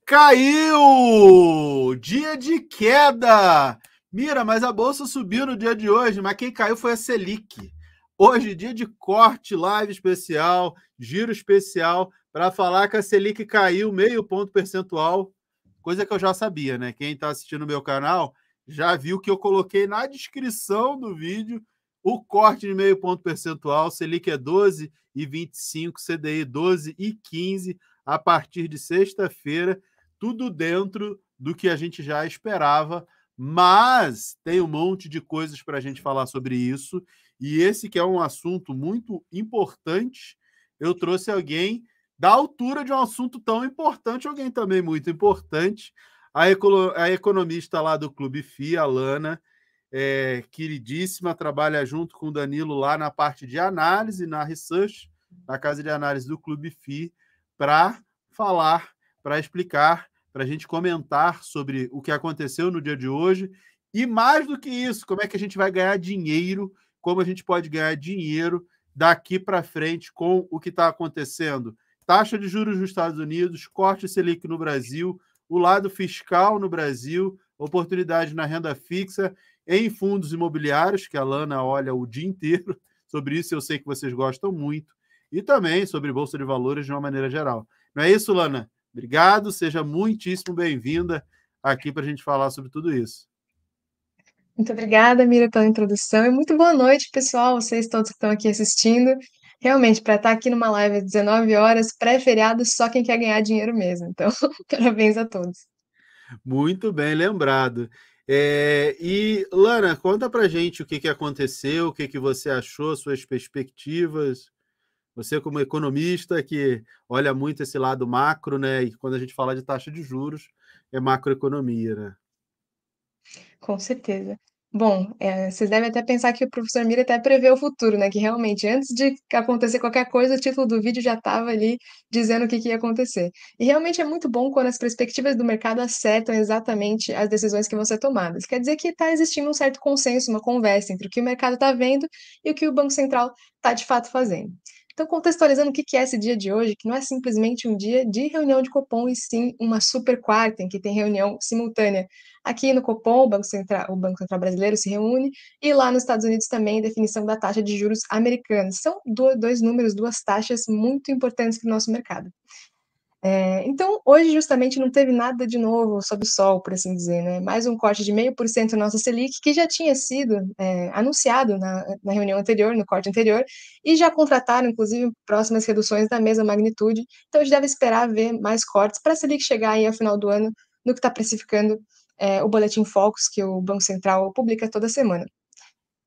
Caiu! Dia de queda! Mira, mas a bolsa subiu no dia de hoje, mas quem caiu foi a Selic. Hoje, dia de corte, live especial, giro especial, para falar que a Selic caiu meio ponto percentual, coisa que eu já sabia, né? Quem está assistindo o meu canal já viu que eu coloquei na descrição do vídeo o corte de meio ponto percentual. Selic é 12,25, CDI 12,15 a partir de sexta-feira, tudo dentro do que a gente já esperava, mas tem um monte de coisas para a gente falar sobre isso, e esse que é um assunto muito importante, eu trouxe alguém da altura de um assunto tão importante, alguém também muito importante, a economista lá do Clube FI, a Lana, queridíssima, trabalha junto com o Danilo lá na parte de análise, na research, na casa de análise do Clube FI, para falar, para explicar, para a gente comentar sobre o que aconteceu no dia de hoje e, mais do que isso, como é que a gente vai ganhar dinheiro, como a gente pode ganhar dinheiro daqui para frente com o que está acontecendo. Taxa de juros nos Estados Unidos, corte Selic no Brasil, o lado fiscal no Brasil, oportunidade na renda fixa, em fundos imobiliários, que a Lana olha o dia inteiro. Sobre isso eu sei que vocês gostam muito. E também sobre Bolsa de Valores de uma maneira geral. Não é isso, Lana? Obrigado, seja muitíssimo bem-vinda aqui para a gente falar sobre tudo isso. Muito obrigada, Mira, pela introdução e muito boa noite, pessoal, vocês todos que estão aqui assistindo. Realmente, para estar aqui numa live às 19 horas, pré-feriado, só quem quer ganhar dinheiro mesmo. Então, parabéns a todos. Muito bem lembrado. E, Lana, conta para a gente o que aconteceu, o que você achou, suas perspectivas. Você, como economista, que olha muito esse lado macro, né? E quando a gente fala de taxa de juros, é macroeconomia, né? Com certeza. Bom, vocês devem até pensar que o professor Mira até prevê o futuro, né? Que realmente, antes de acontecer qualquer coisa, o título do vídeo já estava ali dizendo o que ia acontecer. E realmente é muito bom quando as perspectivas do mercado acertam exatamente as decisões que vão ser tomadas. Quer dizer que está existindo um certo consenso, uma conversa entre o que o mercado está vendo e o que o Banco Central está de fato fazendo. Então, contextualizando o que é esse dia de hoje, que não é simplesmente um dia de reunião de Copom, e sim uma super quarta, em que tem reunião simultânea. Aqui no Copom, o Banco Central brasileiro se reúne, e lá nos Estados Unidos também, definição da taxa de juros americana. São dois números, duas taxas muito importantes para o nosso mercado. Então, hoje justamente não teve nada de novo sob o sol, por assim dizer, né? Mais um corte de 0,5% na nossa Selic, que já tinha sido anunciado na reunião anterior, no corte anterior, e já contrataram, inclusive, próximas reduções da mesma magnitude. Então, a gente deve esperar ver mais cortes para a Selic chegar aí ao final do ano no que está precificando o Boletim Focus, que o Banco Central publica toda semana.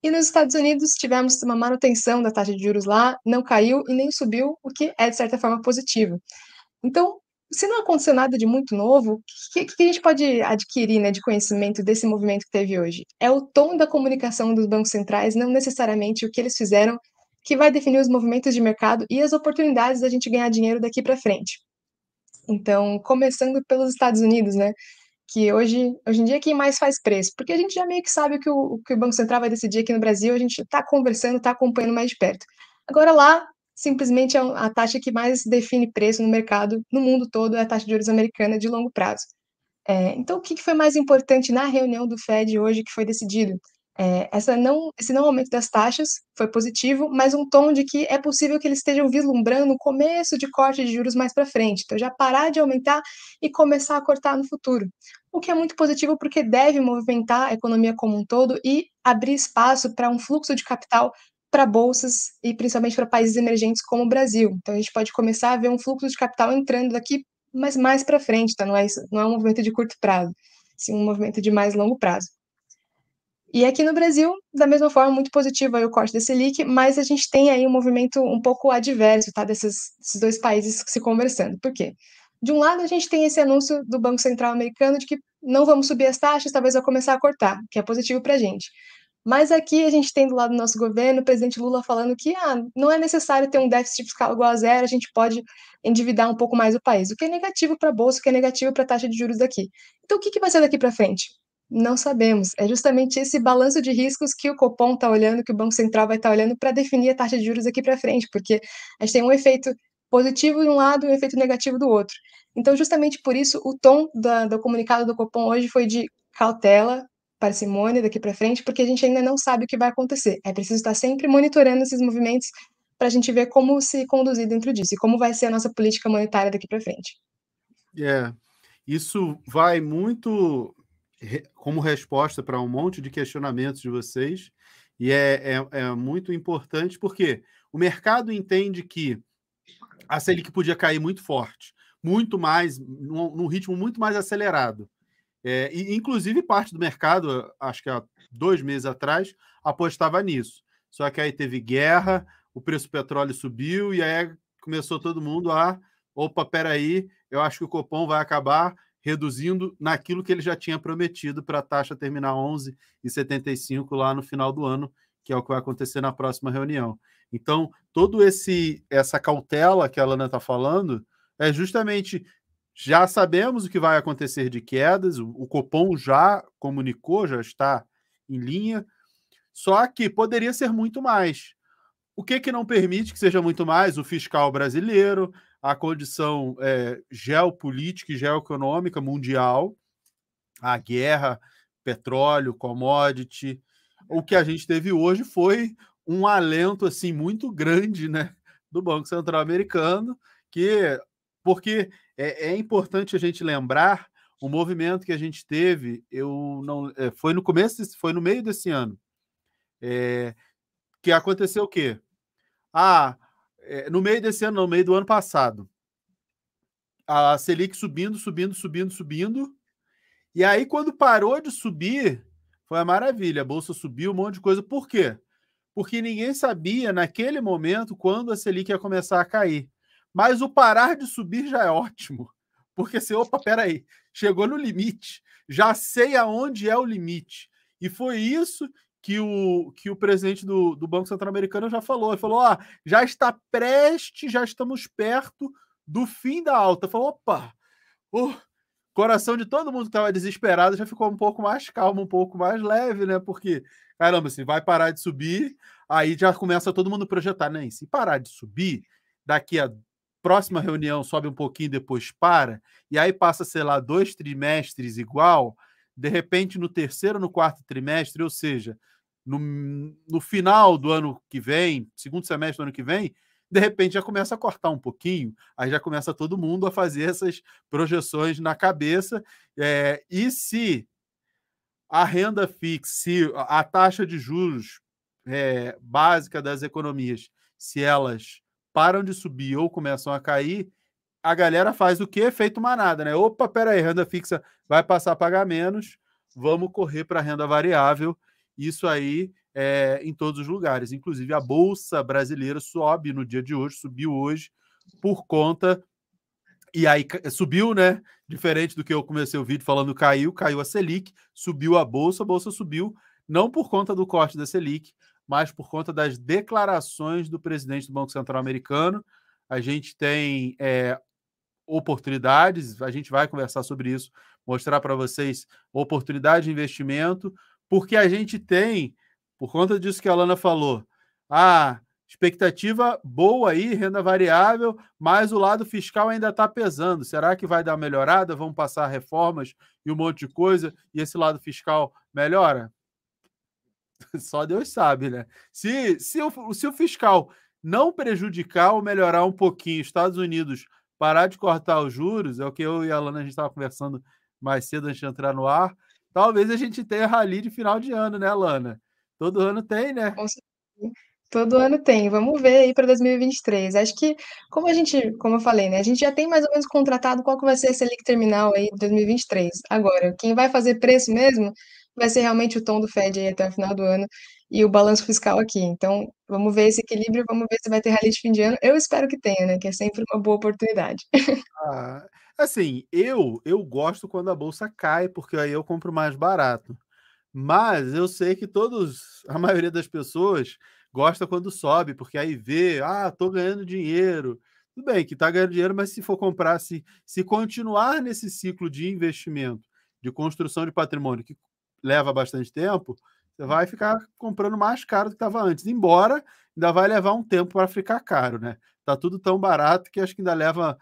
E nos Estados Unidos tivemos uma manutenção da taxa de juros lá, não caiu e nem subiu, o que é, de certa forma, positivo. Então, se não aconteceu nada de muito novo, o que a gente pode adquirir, né, de conhecimento desse movimento que teve hoje? É o tom da comunicação dos bancos centrais, não necessariamente o que eles fizeram, que vai definir os movimentos de mercado e as oportunidades da gente ganhar dinheiro daqui para frente. Então, começando pelos Estados Unidos, né, que hoje em dia quem mais faz preço, porque a gente já meio que sabe o que o Banco Central vai decidir aqui no Brasil, a gente está conversando, está acompanhando mais de perto. Agora lá, simplesmente a taxa que mais define preço no mercado, no mundo todo, é a taxa de juros americana de longo prazo. Então, o que foi mais importante na reunião do Fed hoje que foi decidido? Esse não aumento das taxas foi positivo, mas um tom de que é possível que eles estejam vislumbrando o começo de corte de juros mais para frente. Então, já parar de aumentar e começar a cortar no futuro. O que é muito positivo porque deve movimentar a economia como um todo e abrir espaço para um fluxo de capital para bolsas e principalmente para países emergentes como o Brasil. Então, a gente pode começar a ver um fluxo de capital entrando daqui mas mais para frente, tá? Não é um movimento de curto prazo, sim um movimento de mais longo prazo. E aqui no Brasil, da mesma forma, muito positivo aí o corte da Selic, mas a gente tem aí um movimento um pouco adverso, tá? Desses dois países se conversando. Por quê? De um lado, a gente tem esse anúncio do Banco Central americano de que não vamos subir as taxas, talvez vai começar a cortar, que é positivo para a gente. Mas aqui a gente tem do lado do nosso governo o presidente Lula falando que não é necessário ter um déficit fiscal igual a zero, a gente pode endividar um pouco mais o país, o que é negativo para a Bolsa, o que é negativo para a taxa de juros daqui. Então, o que vai ser daqui para frente? Não sabemos. É justamente esse balanço de riscos que o Copom está olhando, que o Banco Central vai estar olhando para definir a taxa de juros aqui para frente, porque a gente tem um efeito positivo de um lado e um efeito negativo do outro. Então, justamente por isso, o tom do comunicado do Copom hoje foi de cautela, parcimônia daqui para frente, porque a gente ainda não sabe o que vai acontecer. É preciso estar sempre monitorando esses movimentos para a gente ver como se conduzir dentro disso e como vai ser a nossa política monetária daqui para frente. Isso vai muito como resposta para um monte de questionamentos de vocês, e é muito importante porque o mercado entende que a Selic podia cair muito forte, muito mais, num ritmo muito mais acelerado. E, inclusive, parte do mercado, acho que há 2 meses atrás, apostava nisso. Só que aí teve guerra, o preço do petróleo subiu, e aí começou todo mundo opa, peraí, eu acho que o Copom vai acabar reduzindo naquilo que ele já tinha prometido para a taxa terminar 11,75 lá no final do ano, que é o que vai acontecer na próxima reunião. Então, todo essa cautela que a Lana está falando é justamente já sabemos o que vai acontecer de quedas, o Copom já comunicou, já está em linha, só que poderia ser muito mais. O que não permite que seja muito mais? O fiscal brasileiro, a condição geopolítica e geoeconômica mundial, a guerra, petróleo, commodity. O que a gente teve hoje foi um alento assim muito grande, né, do Banco Central americano, porque é importante a gente lembrar o movimento que a gente teve. Foi no começo, foi no meio desse ano, que aconteceu o quê? No meio desse ano, no meio do ano passado, a Selic subindo, subindo, subindo, subindo. E aí, quando parou de subir, foi a maravilha. A bolsa subiu, um monte de coisa. Por quê? Porque ninguém sabia, naquele momento, quando a Selic ia começar a cair. Mas o parar de subir já é ótimo. Porque assim, opa, peraí, chegou no limite. Já sei aonde é o limite. E foi isso que o presidente do Banco Central Americano já falou. Ele falou, já está prestes, já estamos perto do fim da alta. Falou, opa, o coração de todo mundo que estava desesperado já ficou um pouco mais calmo, um pouco mais leve, né? Porque, caramba, se vai parar de subir, aí já começa todo mundo a projetar, né? E se parar de subir, daqui a próxima reunião sobe um pouquinho, depois para, e aí passa, sei lá, 2 trimestres igual, de repente no terceiro, no quarto trimestre, ou seja, no final do ano que vem, segundo semestre do ano que vem, de repente já começa a cortar um pouquinho, aí já começa todo mundo a fazer essas projeções na cabeça. E se a renda fixa, se a taxa de juros básica das economias, se elas param de subir ou começam a cair, a galera faz o quê? Feito manada, né? Opa, peraí, renda fixa vai passar a pagar menos, vamos correr para a renda variável. Isso aí em todos os lugares. Inclusive, a Bolsa Brasileira sobe no dia de hoje, subiu hoje, por conta. E aí subiu, né? Diferente do que eu comecei o vídeo falando, caiu a Selic, subiu a Bolsa subiu, não por conta do corte da Selic, mas por conta das declarações do presidente do Banco Central americano. A gente tem oportunidades, a gente vai conversar sobre isso, mostrar para vocês oportunidade de investimento, porque a gente tem, por conta disso que a Alana falou, expectativa boa aí, renda variável, mas o lado fiscal ainda está pesando. Será que vai dar uma melhorada? Vamos passar reformas e um monte de coisa, e esse lado fiscal melhora? Só Deus sabe, né? Se o fiscal não prejudicar ou melhorar um pouquinho, Estados Unidos parar de cortar os juros, é o que eu e a Alana a gente estava conversando mais cedo antes de entrar no ar, talvez a gente tenha rally de final de ano, né, Alana? Todo ano tem, né? Com certeza. Todo ano tem. Vamos ver aí para 2023. Acho que, como eu falei, né, a gente já tem mais ou menos contratado qual que vai ser a Selic terminal aí de 2023. Agora, quem vai fazer preço mesmo vai ser realmente o tom do Fed aí até o final do ano e o balanço fiscal aqui. Então, vamos ver esse equilíbrio, vamos ver se vai ter rally de fim de ano. Eu espero que tenha, né, que é sempre uma boa oportunidade. Assim, eu gosto quando a bolsa cai, porque aí eu compro mais barato. Mas eu sei que a maioria das pessoas gosta quando sobe, porque aí vê, tô ganhando dinheiro. Tudo bem que tá ganhando dinheiro, mas se for comprar, se continuar nesse ciclo de investimento, de construção de patrimônio, que leva bastante tempo, Você vai ficar comprando mais caro do que estava antes, embora ainda vai levar um tempo para ficar caro, né? Tá tudo tão barato que acho que ainda leva,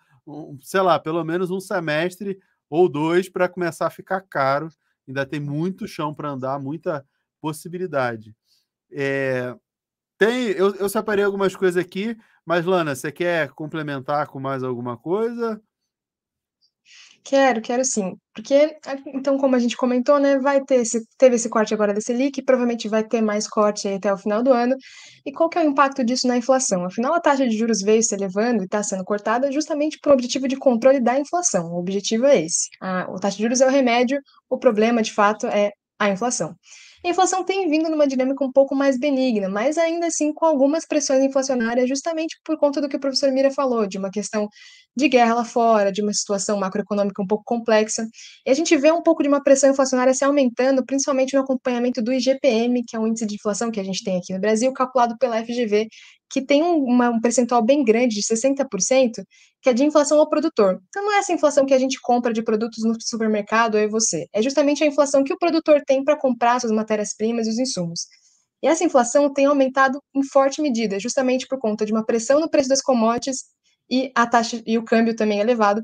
sei lá, pelo menos um semestre ou dois para começar a ficar caro. Ainda tem muito chão para andar, muita possibilidade. Eu separei algumas coisas aqui, mas, Lana, você quer complementar com mais alguma coisa? Quero sim. Porque, então, como a gente comentou, né, teve esse corte agora da Selic, provavelmente vai ter mais corte aí até o final do ano. E qual que é o impacto disso na inflação? Afinal, a taxa de juros veio se elevando e está sendo cortada justamente por objetivo de controle da inflação. O objetivo é esse. A taxa de juros é o remédio, o problema, de fato, é a inflação. A inflação tem vindo numa dinâmica um pouco mais benigna, mas ainda assim com algumas pressões inflacionárias, justamente por conta do que o professor Mira falou, de uma questão de guerra lá fora, de uma situação macroeconômica um pouco complexa. E a gente vê um pouco de uma pressão inflacionária se aumentando, principalmente no acompanhamento do IGPM, que é um índice de inflação que a gente tem aqui no Brasil, calculado pela FGV, que tem um percentual bem grande, de 60%, que é de inflação ao produtor. Então, não é essa inflação que a gente compra de produtos no supermercado, eu e você. É justamente a inflação que o produtor tem para comprar suas matérias-primas e os insumos. E essa inflação tem aumentado em forte medida, justamente por conta de uma pressão no preço das commodities e a taxa e o câmbio também elevado,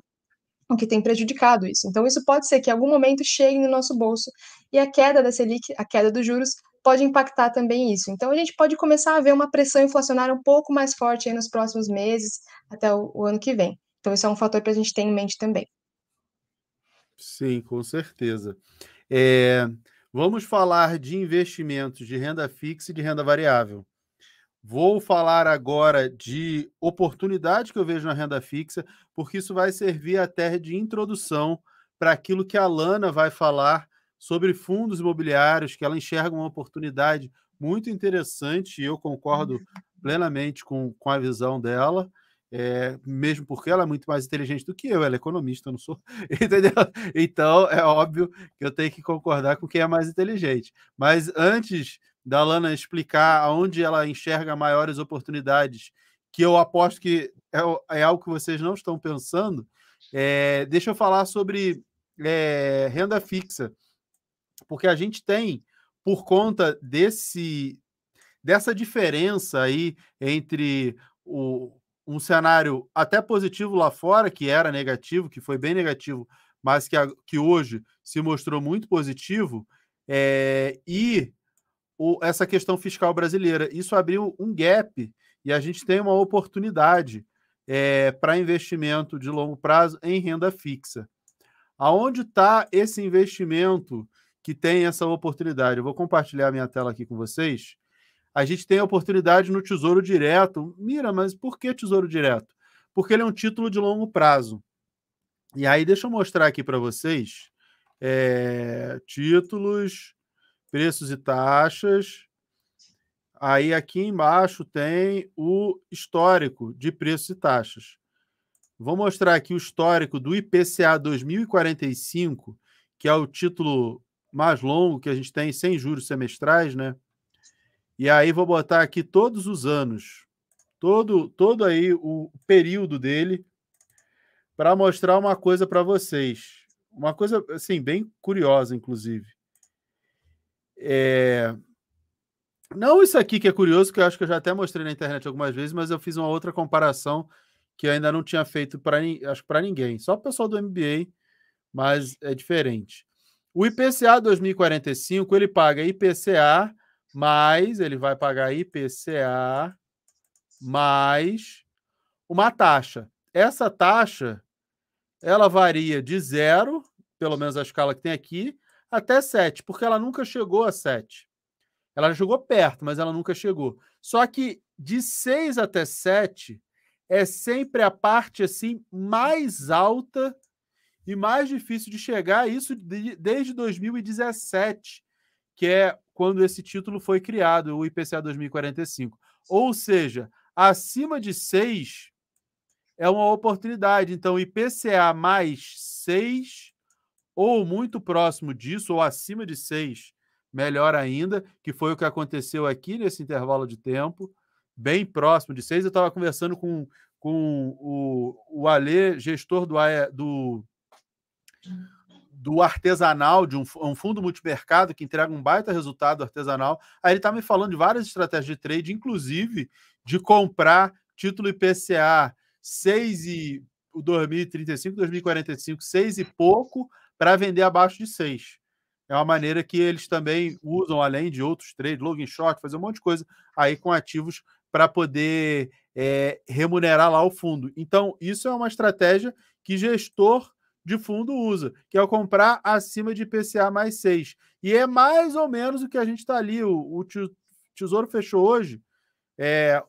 o que tem prejudicado isso. Então, isso pode ser que em algum momento chegue no nosso bolso e a queda da Selic, a queda dos juros, pode impactar também isso. Então, a gente pode começar a ver uma pressão inflacionária um pouco mais forte aí nos próximos meses, até o ano que vem. Então, isso é um fator para a gente ter em mente também. Sim, com certeza. É, vamos falar de investimentos de renda fixa e de renda variável. Vou falar agora de oportunidade que eu vejo na renda fixa, porque isso vai servir até de introdução para aquilo que a Lana vai falar sobre fundos imobiliários, que ela enxerga uma oportunidade muito interessante, e eu concordo plenamente com a visão dela, mesmo porque ela é muito mais inteligente do que eu, ela é economista, eu não sou, entendeu? Então, é óbvio que eu tenho que concordar com quem é mais inteligente. Mas antes da Lana explicar aonde ela enxerga maiores oportunidades, que eu aposto que é algo que vocês não estão pensando, deixa eu falar sobre renda fixa, porque a gente tem, por conta dessa diferença aí entre um cenário até positivo lá fora, que era negativo, que foi bem negativo, mas que hoje se mostrou muito positivo, e essa questão fiscal brasileira. Isso abriu um gap e a gente tem uma oportunidade para investimento de longo prazo em renda fixa. Aonde está esse investimento que tem essa oportunidade? Eu vou compartilhar minha tela aqui com vocês. A gente tem a oportunidade no Tesouro Direto. Mira, mas por que Tesouro Direto? Porque ele é um título de longo prazo. E aí, deixa eu mostrar aqui para vocês. Títulos, preços e taxas. Aí aqui embaixo tem o histórico de preços e taxas. Vou mostrar aqui o histórico do IPCA 2045, que é o título mais longo que a gente tem, sem juros semestrais, né? E aí vou botar aqui todos os anos, todo aí o período dele, para mostrar uma coisa para vocês. Uma coisa, assim, bem curiosa, inclusive. Não isso aqui que é curioso, que eu acho que eu já até mostrei na internet algumas vezes, mas eu fiz uma outra comparação que eu ainda não tinha feito acho para ninguém, só o pessoal do MBA, mas é diferente. O IPCA 2045, ele paga IPCA mais, ele vai pagar IPCA mais uma taxa. Essa taxa, ela varia de 0, pelo menos a escala que tem aqui, até 7, porque ela nunca chegou a 7. Ela já chegou perto, mas ela nunca chegou. Só que de 6 até 7 é sempre a parte assim mais alta e mais difícil de chegar, isso desde 2017, que é quando esse título foi criado, o IPCA 2045. Ou seja, acima de 6 é uma oportunidade. Então, IPCA mais 6, ou muito próximo disso, ou acima de 6, melhor ainda, que foi o que aconteceu aqui nesse intervalo de tempo, bem próximo de 6. Eu estava conversando com o Alê, gestor do artesanal, de um fundo multimercado que entrega um baita resultado artesanal. Aí ele está me falando de várias estratégias de trade, inclusive de comprar título IPCA 6 e o 2035, 2045, 6 e pouco, para vender abaixo de 6. É uma maneira que eles também usam, além de outros trades, login short, fazer um monte de coisa aí com ativos para poder remunerar lá o fundo. Então, isso é uma estratégia que gestor de fundo usa, que é o comprar acima de IPCA mais 6. E é mais ou menos o que a gente está ali. O Tesouro fechou hoje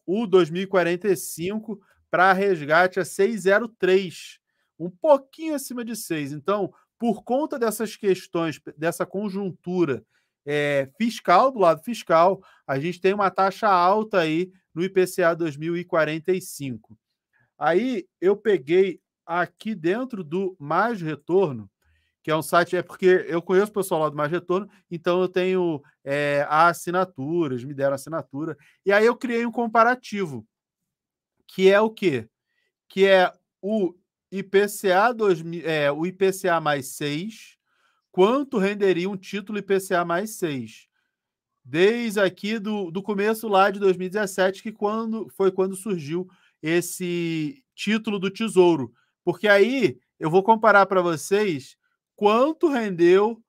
o 2045 para resgate a 6,03, um pouquinho acima de 6. Então, por conta dessas questões, dessa conjuntura fiscal, do lado fiscal, a gente tem uma taxa alta aí no IPCA 2045. Aí eu peguei aqui dentro do Mais Retorno, que é um site, porque eu conheço o pessoal lá do Mais Retorno, então eu tenho a assinatura, eles me deram assinatura, e aí eu criei um comparativo, que é o quê? Que é o IPCA, o IPCA mais 6, quanto renderia um título IPCA mais 6? Desde aqui do começo lá de 2017, que foi quando surgiu esse título do Tesouro. Porque aí eu vou comparar para vocês quanto rendeu,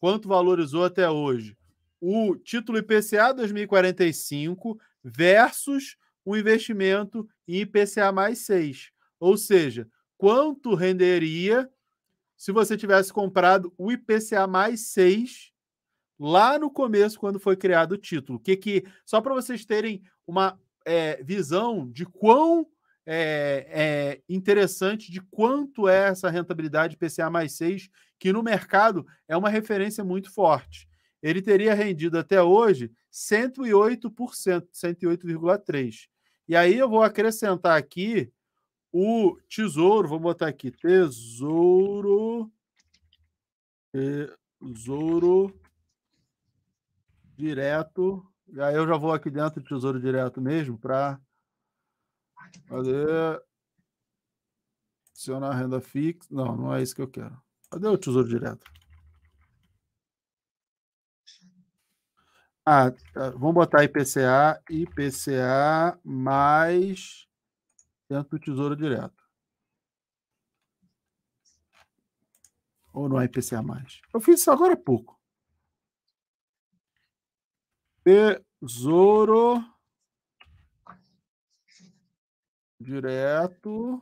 quanto valorizou até hoje o título IPCA 2045 versus o investimento em IPCA mais 6. Ou seja, quanto renderia se você tivesse comprado o IPCA mais 6 lá no começo, quando foi criado o título. Só para vocês terem uma visão de quão interessante, de quanto é essa rentabilidade IPCA mais 6, que no mercado é uma referência muito forte. Ele teria rendido até hoje 108%, 108,3%. E aí eu vou acrescentar aqui o Tesouro, vou botar aqui, Tesouro Direto. E aí eu já vou aqui dentro do Tesouro Direto mesmo para fazer adicionar renda fixa. Não, não é isso que eu quero. Cadê o Tesouro Direto? Vamos botar IPCA mais dentro do Tesouro Direto. Ou não é IPCA mais? Eu fiz isso agora há pouco. Tesouro Direto.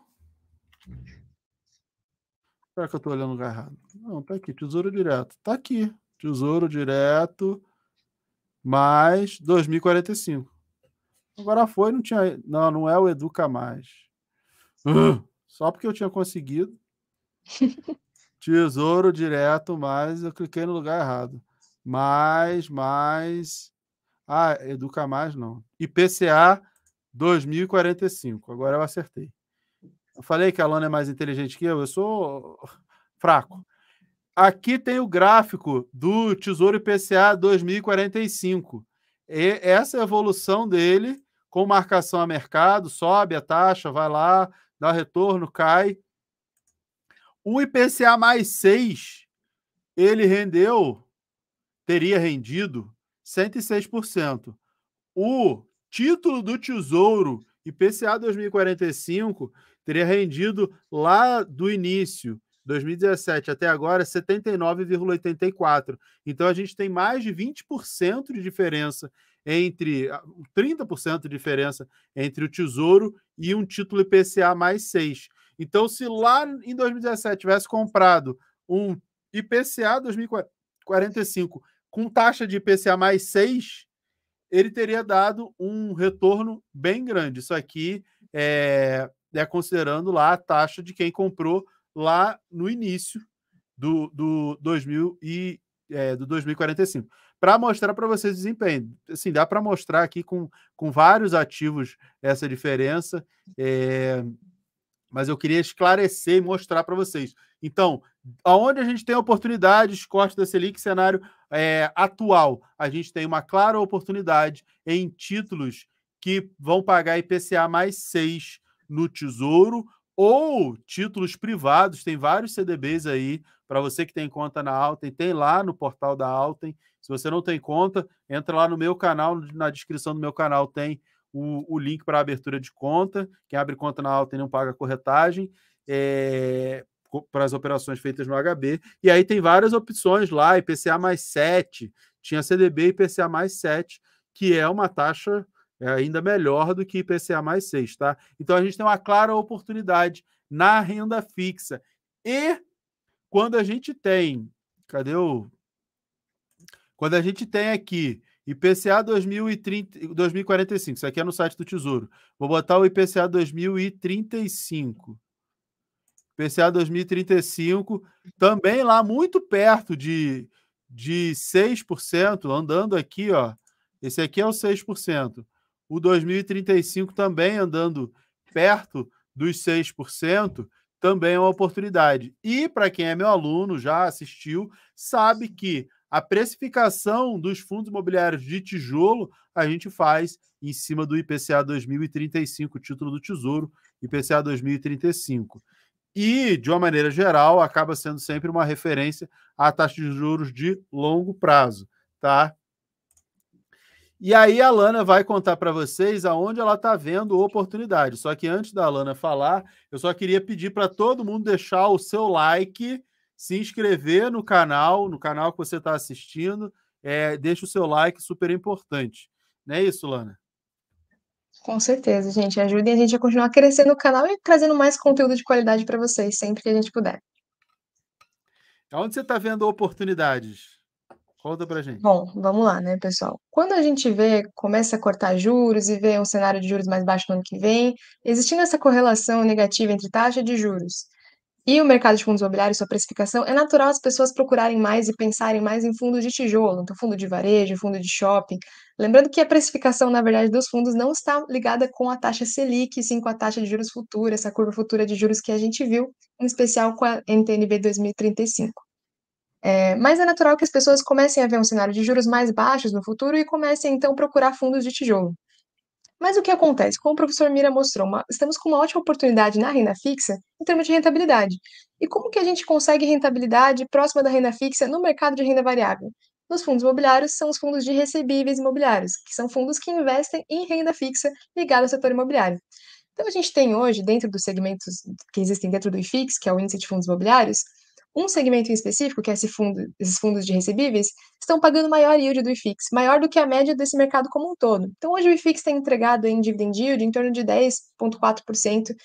Será que eu estou olhando o lugar errado? Não, tá aqui, Tesouro Direto. Tá aqui, Tesouro Direto mais 2045. Agora foi, não tinha... Não é o Educa Mais. Só porque eu tinha conseguido. Tesouro Direto mais, eu cliquei no lugar errado. Mais... Educa Mais não. IPCA 2045. Agora eu acertei. Eu falei que a Lana é mais inteligente que eu sou fraco. Aqui tem o gráfico do Tesouro IPCA 2045. E essa é a evolução dele, com marcação a mercado, sobe a taxa, vai lá, dá retorno, cai. O IPCA mais 6, ele teria rendido 106%. O título do Tesouro IPCA 2045 teria rendido lá do início, 2017 até agora, 79,84. Então a gente tem mais de 20% de diferença 30% de diferença entre o Tesouro e um título IPCA mais 6. Então, se lá em 2017 tivesse comprado um IPCA 2045 com taxa de IPCA mais 6, ele teria dado um retorno bem grande. Isso aqui é considerando lá a taxa de quem comprou lá no início do 2045. Para mostrar para vocês o desempenho. Assim, dá para mostrar aqui com vários ativos essa diferença, mas eu queria esclarecer e mostrar para vocês. Então, aonde a gente tem oportunidades, corte da Selic, cenário atual, a gente tem uma clara oportunidade em títulos que vão pagar IPCA mais 6 no Tesouro ou títulos privados. Tem vários CDBs aí para você que tem conta na Alten, tem lá no portal da Alten. Se você não tem conta, entra lá no meu canal, na descrição do meu canal tem o link para abertura de conta. Quem abre conta na Alten não paga corretagem para as operações feitas no HB. E aí tem várias opções lá, IPCA mais 7, tinha CDB IPCA mais 7, que é uma taxa ainda melhor do que IPCA mais 6, tá? Então a gente tem uma clara oportunidade na renda fixa. E quando a gente tem, quando a gente tem aqui IPCA 2045, isso aqui é no site do Tesouro. Vou botar o IPCA 2035. IPCA 2035, também lá muito perto de 6%, andando aqui, ó. Esse aqui é o 6%. O 2035 também andando perto dos 6%, também é uma oportunidade. E para quem é meu aluno, já assistiu, sabe que a precificação dos fundos imobiliários de tijolo a gente faz em cima do IPCA 2035, título do Tesouro, IPCA 2035. E, de uma maneira geral, acaba sendo sempre uma referência à taxa de juros de longo prazo, tá? E aí a Lana vai contar para vocês aonde ela está vendo oportunidade. Só que antes da Lana falar, eu só queria pedir para todo mundo deixar o seu like, se inscrever no canal que você está assistindo. Deixa o seu like, super importante. Não é isso, Lana? Com certeza, gente. Ajudem a gente a continuar crescendo o canal e trazendo mais conteúdo de qualidade para vocês, sempre que a gente puder. Aonde você está vendo oportunidades? Conta pra gente. Bom, vamos lá, né, pessoal? Quando a gente começa a cortar juros e vê um cenário de juros mais baixo no ano que vem, existindo essa correlação negativa entre taxa de juros e o mercado de fundos imobiliários, sua precificação, é natural as pessoas procurarem mais e pensarem mais em fundos de tijolo, então fundo de varejo, fundo de shopping. Lembrando que a precificação, na verdade, dos fundos não está ligada com a taxa Selic, sim com a taxa de juros futura, essa curva futura de juros que a gente viu, em especial com a NTNB 2035. Mas é natural que as pessoas comecem a ver um cenário de juros mais baixos no futuro e comecem, então, a procurar fundos de tijolo. Mas o que acontece? Como o professor Mira mostrou, estamos com uma ótima oportunidade na renda fixa em termos de rentabilidade. E como que a gente consegue rentabilidade próxima da renda fixa no mercado de renda variável? Nos fundos imobiliários, são os fundos de recebíveis imobiliários, que são fundos que investem em renda fixa ligada ao setor imobiliário. Então, a gente tem hoje, dentro dos segmentos que existem dentro do IFIX, que é o Índice de Fundos Imobiliários, um segmento em específico, que é esses fundos de recebíveis, estão pagando maior yield do IFIX, maior do que a média desse mercado como um todo. Então, hoje o IFIX tem entregado em dividend yield em torno de 10,4%,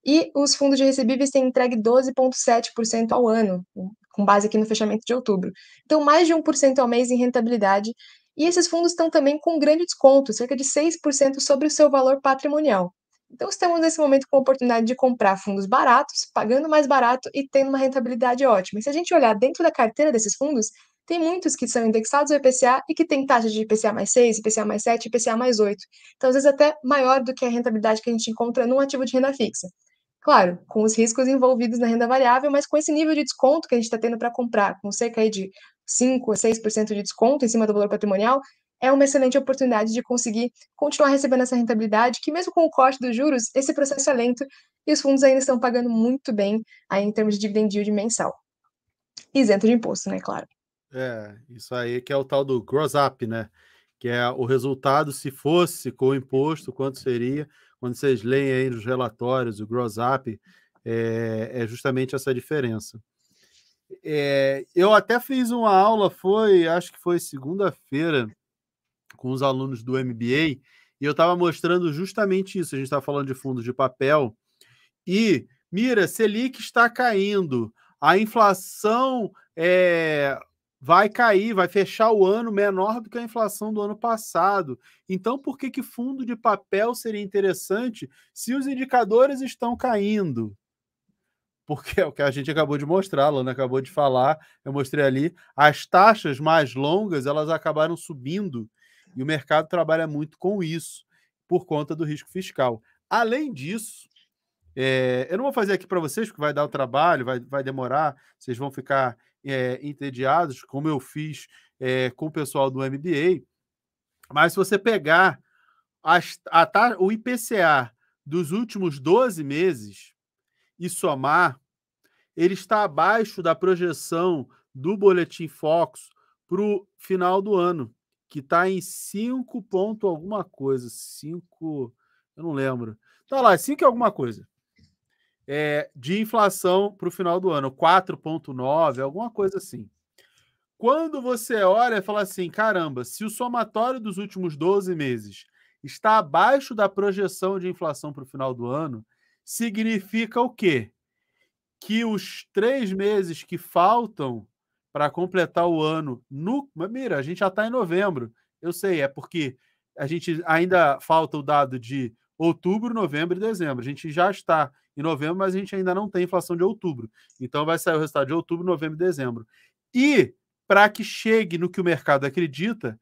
e os fundos de recebíveis têm entregue 12,7% ao ano, com base aqui no fechamento de outubro. Então, mais de 1% ao mês em rentabilidade. E esses fundos estão também com grande desconto, cerca de 6% sobre o seu valor patrimonial. Então, estamos nesse momento com a oportunidade de comprar fundos baratos, pagando mais barato e tendo uma rentabilidade ótima. E se a gente olhar dentro da carteira desses fundos, tem muitos que são indexados ao IPCA e que têm taxa de IPCA mais 6, IPCA mais 7, IPCA mais 8. Então, às vezes, até maior do que a rentabilidade que a gente encontra num ativo de renda fixa. Claro, com os riscos envolvidos na renda variável, mas com esse nível de desconto que a gente está tendo para comprar, com cerca aí de 5 a 6% de desconto em cima do valor patrimonial, é uma excelente oportunidade de conseguir continuar recebendo essa rentabilidade, que mesmo com o corte dos juros, esse processo é lento e os fundos ainda estão pagando muito bem aí em termos de dividend yield mensal. Isento de imposto, né, claro. Isso aí que é o tal do gross up, né? Que é o resultado, se fosse com o imposto, quanto seria. Quando vocês leem aí nos relatórios, o gross up é justamente essa diferença. Eu até fiz uma aula, acho que foi segunda-feira, com os alunos do MBA, e eu estava mostrando justamente isso. A gente está falando de fundos de papel, e, mira, Selic está caindo, a inflação vai cair, vai fechar o ano menor do que a inflação do ano passado. Então, por que fundo de papel seria interessante se os indicadores estão caindo? Porque é o que a gente acabou de mostrar, a Lana acabou de falar, eu mostrei ali, as taxas mais longas, elas acabaram subindo, e o mercado trabalha muito com isso, por conta do risco fiscal. Além disso, eu não vou fazer aqui para vocês, porque vai dar o trabalho, vai demorar, vocês vão ficar entediados, como eu fiz com o pessoal do MBA, mas se você pegar o IPCA dos últimos 12 meses, e somar, ele está abaixo da projeção do Boletim Focus para o final do ano, que está em 5 ponto alguma coisa. 5, eu não lembro. Tá lá, 5 alguma coisa. De inflação para o final do ano, 4,9, alguma coisa assim. Quando você olha e fala assim, caramba, se o somatório dos últimos 12 meses está abaixo da projeção de inflação para o final do ano, significa o quê? Que os 3 meses que faltam para completar o ano Mira, a gente já está em novembro. Eu sei, é porque a gente ainda falta o dado de outubro, novembro e dezembro. A gente já está em novembro, mas a gente ainda não tem inflação de outubro. Então vai sair o resultado de outubro, novembro e dezembro. E para que chegue no que o mercado acredita,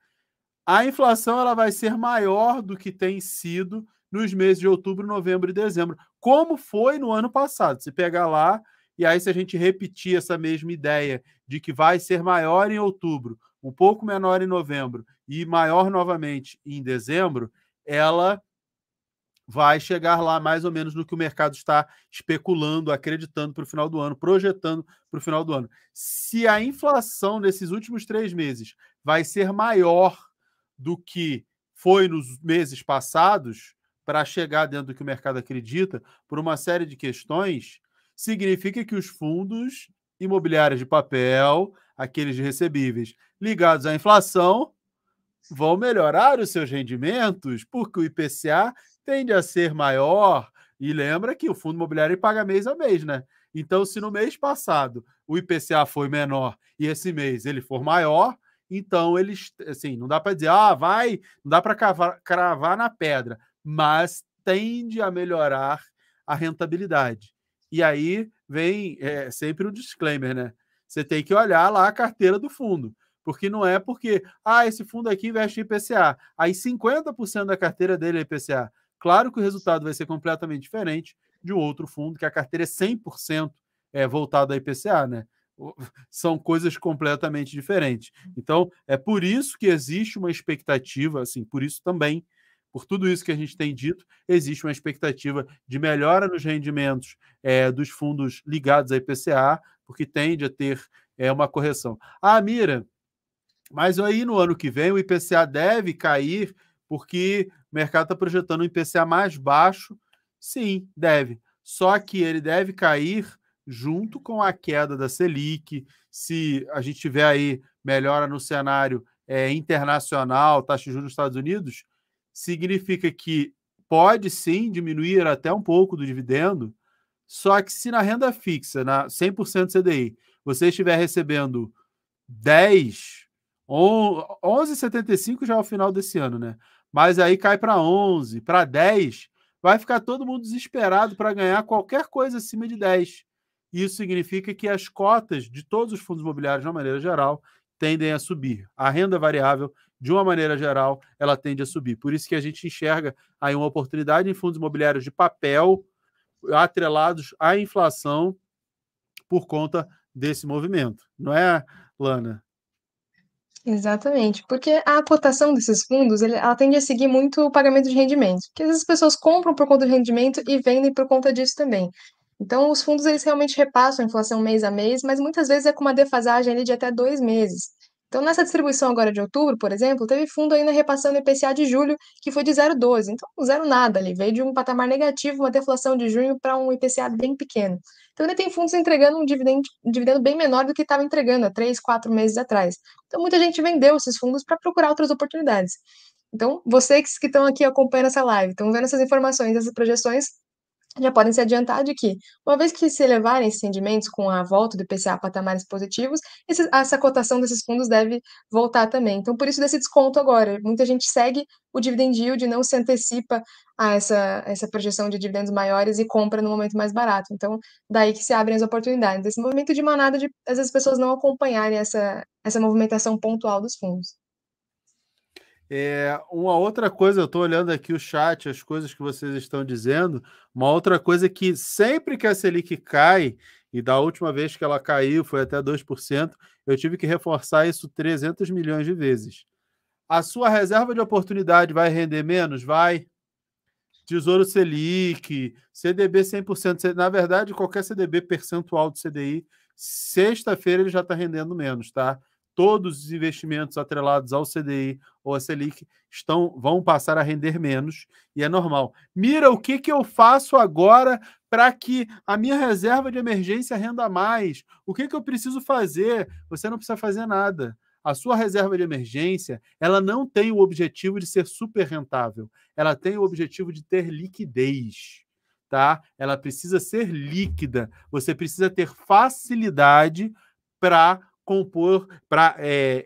a inflação ela vai ser maior do que tem sido nos meses de outubro, novembro e dezembro, como foi no ano passado. Se pegar lá, e aí se a gente repetir essa mesma ideia de que vai ser maior em outubro, um pouco menor em novembro e maior novamente em dezembro, ela vai chegar lá mais ou menos no que o mercado está especulando, acreditando para o final do ano, projetando para o final do ano. Se a inflação nesses últimos 3 meses vai ser maior do que foi nos meses passados, para chegar dentro do que o mercado acredita, por uma série de questões, significa que os fundos imobiliários de papel, aqueles de recebíveis ligados à inflação, vão melhorar os seus rendimentos, porque o IPCA tende a ser maior, e lembra que o fundo imobiliário paga mês a mês, né? Então, se no mês passado o IPCA foi menor e esse mês ele for maior, então eles, assim, não dá para dizer, não dá para cravar na pedra, mas tende a melhorar a rentabilidade. E aí vem sempre o disclaimer, né? Você tem que olhar lá a carteira do fundo. Porque não é porque, esse fundo aqui investe em IPCA, aí 50% da carteira dele é IPCA. Claro que o resultado vai ser completamente diferente de um outro fundo, que a carteira é 100% voltada a IPCA, né? São coisas completamente diferentes. Então, é por isso que existe uma expectativa, assim, por isso também, por tudo isso que a gente tem dito, existe uma expectativa de melhora nos rendimentos dos fundos ligados a IPCA, porque tende a ter uma correção. Mira, mas aí no ano que vem o IPCA deve cair porque o mercado está projetando um IPCA mais baixo. Sim, deve. Só que ele deve cair junto com a queda da Selic. Se a gente tiver aí melhora no cenário internacional, taxa de juros nos Estados Unidos, significa que pode sim diminuir até um pouco do dividendo, só que se na renda fixa, na 100% CDI, você estiver recebendo 10, 11,75 já ao final desse ano, né? Mas aí cai para 11, para 10, vai ficar todo mundo desesperado para ganhar qualquer coisa acima de 10. Isso significa que as cotas de todos os fundos imobiliários, de uma maneira geral, tendem a subir. A renda variável, de uma maneira geral, ela tende a subir. Por isso que a gente enxerga aí uma oportunidade em fundos imobiliários de papel atrelados à inflação por conta desse movimento. Não é, Lana? Exatamente, porque a cotação desses fundos, ela tende a seguir muito o pagamento de rendimentos, porque às vezes as pessoas compram por conta do rendimento e vendem por conta disso também. Então, os fundos, eles realmente repassam a inflação mês a mês, mas muitas vezes é com uma defasagem ali de até 2 meses. Então, nessa distribuição agora de outubro, por exemplo, teve fundo ainda repassando o IPCA de julho, que foi de 0,12. Então, zero nada ali, veio de um patamar negativo, uma deflação de junho para um IPCA bem pequeno. Então, ainda tem fundos entregando um dividendo bem menor do que estava entregando há 3, 4 meses atrás. Então, muita gente vendeu esses fundos para procurar outras oportunidades. Então, vocês que estão aqui acompanhando essa live, estão vendo essas informações, essas projeções, já podem se adiantar de que, uma vez que se elevarem esses rendimentos com a volta do IPCA a patamares positivos, essa cotação desses fundos deve voltar também. Então, por isso desse desconto agora. Muita gente segue o dividend yield, não se antecipa a essa projeção de dividendos maiores e compra no momento mais barato. Então, daí que se abrem as oportunidades. Esse movimento de manada de, às vezes, as pessoas não acompanharem essa movimentação pontual dos fundos. Uma outra coisa, eu estou olhando aqui o chat, as coisas que vocês estão dizendo, uma outra coisa é que sempre que a Selic cai, e da última vez que ela caiu foi até 2%, eu tive que reforçar isso 300 milhões de vezes. A sua reserva de oportunidade vai render menos? Vai. Tesouro Selic, CDB 100%. Na verdade, qualquer CDB percentual do CDI, sexta-feira ele já está rendendo menos, tá? Todos os investimentos atrelados ao CDI ou à Selic vão passar a render menos, e é normal. Mira, o que eu faço agora para que a minha reserva de emergência renda mais? O que eu preciso fazer? Você não precisa fazer nada. A sua reserva de emergência, ela não tem o objetivo de ser super rentável. Ela tem o objetivo de ter liquidez, tá? Ela precisa ser líquida. Você precisa ter facilidade para compor, para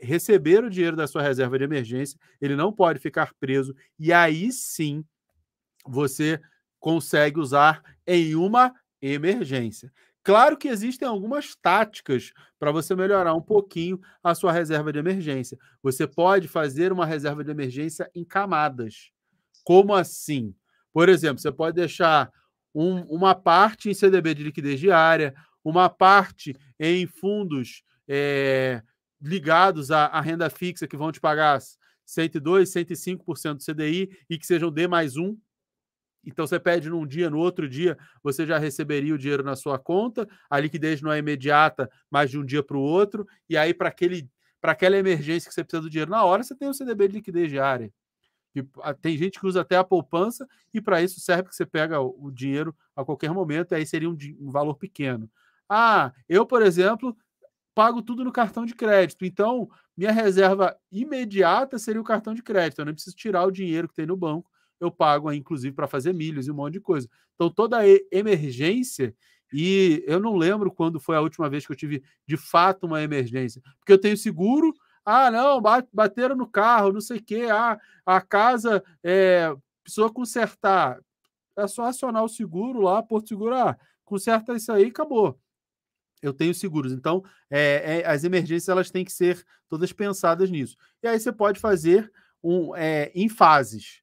receber o dinheiro da sua reserva de emergência. Ele não pode ficar preso. E aí sim, você consegue usar em uma emergência. Claro que existem algumas táticas para você melhorar um pouquinho a sua reserva de emergência. Você pode fazer uma reserva de emergência em camadas. Como assim? Por exemplo, você pode deixar uma parte em CDB de liquidez diária, uma parte em fundos ligados à renda fixa, que vão te pagar 102%, 105% do CDI e que sejam D+1. Então, você pede num dia, no outro dia, você já receberia o dinheiro na sua conta, a liquidez não é imediata, mas de um dia para o outro, e aí, para aquela emergência que você precisa do dinheiro na hora, você tem o CDB de liquidez diária. Tem gente que usa até a poupança, e para isso serve que você pega o dinheiro a qualquer momento, e aí seria um valor pequeno. Eu, por exemplo, pago tudo no cartão de crédito, então minha reserva imediata seria o cartão de crédito, eu não preciso tirar o dinheiro que tem no banco, eu pago aí, inclusive, para fazer milhas e um monte de coisa. Então, toda emergência, e eu não lembro quando foi a última vez que eu tive, de fato, uma emergência. Porque eu tenho seguro, não, bateram no carro, não sei o quê, a casa precisou consertar. É só acionar o seguro lá, Porto Seguro, conserta isso aí e acabou. Eu tenho seguros. Então, as emergências elas têm que ser todas pensadas nisso. E aí você pode fazer em fases.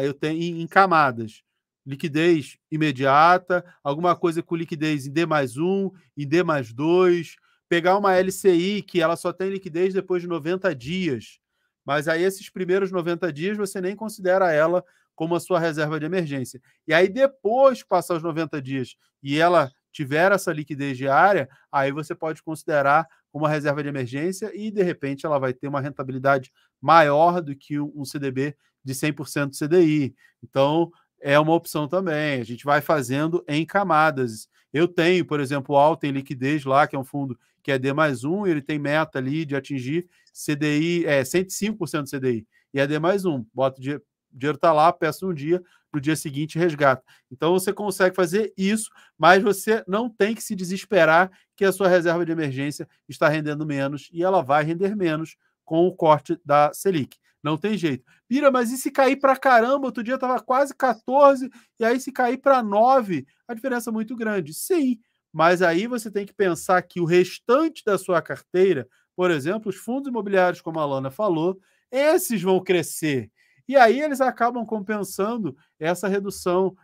Eu tenho em camadas. Liquidez imediata, alguma coisa com liquidez em D+1, em D+2, pegar uma LCI que ela só tem liquidez depois de 90 dias. Mas aí esses primeiros 90 dias você nem considera ela como a sua reserva de emergência. E aí depois que passar os 90 dias e ela tiver essa liquidez diária, aí você pode considerar uma reserva de emergência e, de repente, ela vai ter uma rentabilidade maior do que um CDB de 100% CDI. Então, é uma opção também. A gente vai fazendo em camadas. Eu tenho, por exemplo, o Alten Liquidez lá, que é um fundo que é D+1, e ele tem meta ali de atingir CDI, 105% CDI. E é D+1. Bota o dinheiro está lá, peço um dia, no dia seguinte resgata. Então, você consegue fazer isso, mas você não tem que se desesperar que a sua reserva de emergência está rendendo menos e ela vai render menos com o corte da Selic. Não tem jeito. Mira, mas e se cair para caramba? Outro dia estava quase 14, e aí se cair para 9, a diferença é muito grande. Sim, mas aí você tem que pensar que o restante da sua carteira, por exemplo, os fundos imobiliários, como a Lana falou, esses vão crescer. E aí eles acabam compensando essa redução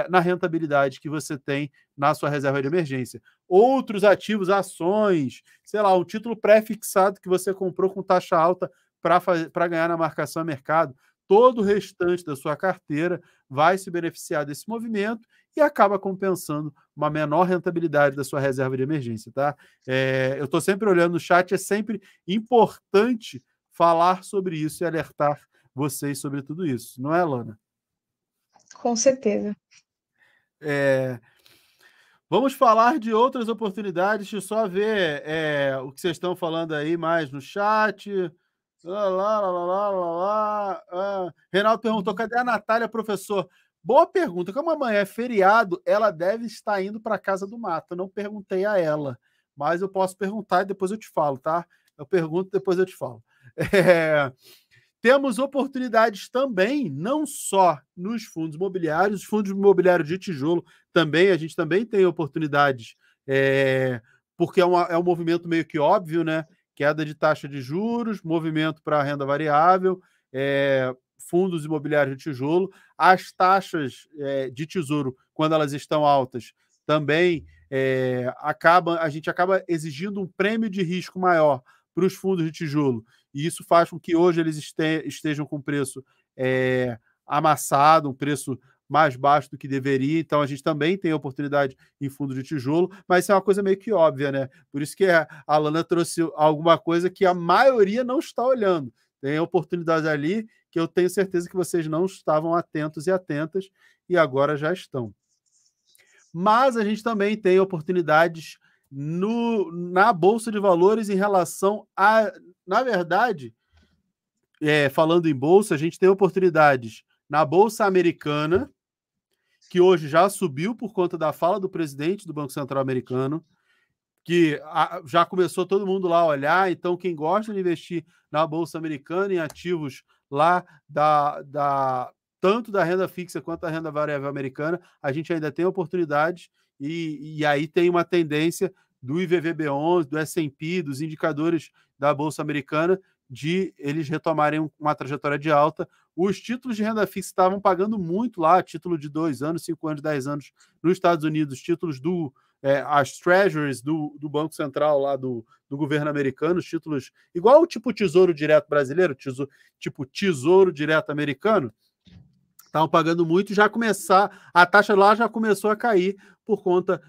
na rentabilidade que você tem na sua reserva de emergência. Outros ativos, ações, sei lá, um título pré-fixado que você comprou com taxa alta para ganhar na marcação a mercado, todo o restante da sua carteira vai se beneficiar desse movimento e acaba compensando uma menor rentabilidade da sua reserva de emergência, tá? Eu estou sempre olhando no chat, é sempre importante falar sobre isso e alertar vocês sobre tudo isso, não é, Lana? Com certeza. Vamos falar de outras oportunidades. Deixa eu só ver o que vocês estão falando aí mais no chat. Reinaldo perguntou, cadê a Natália, professor? Boa pergunta. Como amanhã é feriado, ela deve estar indo para a casa do mato. Eu não perguntei a ela, mas eu posso perguntar e depois eu te falo, tá? Eu pergunto, depois eu te falo. Temos oportunidades também, não só nos fundos imobiliários, os fundos imobiliários de tijolo também, a gente também tem oportunidades, porque é um movimento meio que óbvio, né? Queda de taxa de juros, movimento para a renda variável, fundos imobiliários de tijolo, as taxas de tesouro, quando elas estão altas, também a gente acaba exigindo um prêmio de risco maior para os fundos de tijolo, e isso faz com que hoje eles estejam com preço amassado, um preço mais baixo do que deveria, então a gente também tem oportunidade em fundo de tijolo, mas isso é uma coisa meio que óbvia, né? Por isso que a Alana trouxe alguma coisa que a maioria não está olhando. Tem oportunidades ali que eu tenho certeza que vocês não estavam atentos e atentas, e agora já estão. Mas a gente também tem oportunidades na Bolsa de Valores em relação a... Na verdade, falando em Bolsa, a gente tem oportunidades na Bolsa Americana, que hoje já subiu por conta da fala do presidente do Banco Central americano, que já começou todo mundo lá a olhar, então quem gosta de investir na Bolsa Americana, em ativos lá tanto da renda fixa quanto da renda variável americana, a gente ainda tem oportunidades e aí tem uma tendência do IVVB11, do S&P, dos indicadores da Bolsa Americana, de eles retomarem uma trajetória de alta. Os títulos de renda fixa estavam pagando muito lá, título de 2 anos, 5 anos, 10 anos nos Estados Unidos, títulos as treasuries do Banco Central lá do governo americano, os títulos igual o tipo Tesouro Direto brasileiro, tipo Tesouro Direto americano, estavam pagando muito, a taxa lá já começou a cair por conta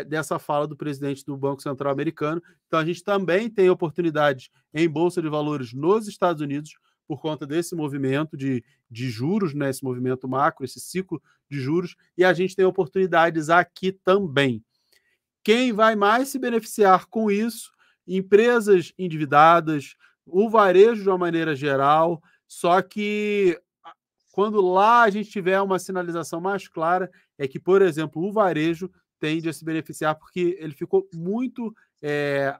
dessa fala do presidente do Banco Central americano. Então a gente também tem oportunidades em Bolsa de Valores nos Estados Unidos por conta desse movimento de juros, né, esse movimento macro, esse ciclo de juros, e a gente tem oportunidades aqui também. Quem vai mais se beneficiar com isso? Empresas endividadas, o varejo de uma maneira geral, só que quando lá a gente tiver uma sinalização mais clara, é que, por exemplo, o varejo tende a se beneficiar porque ele ficou muito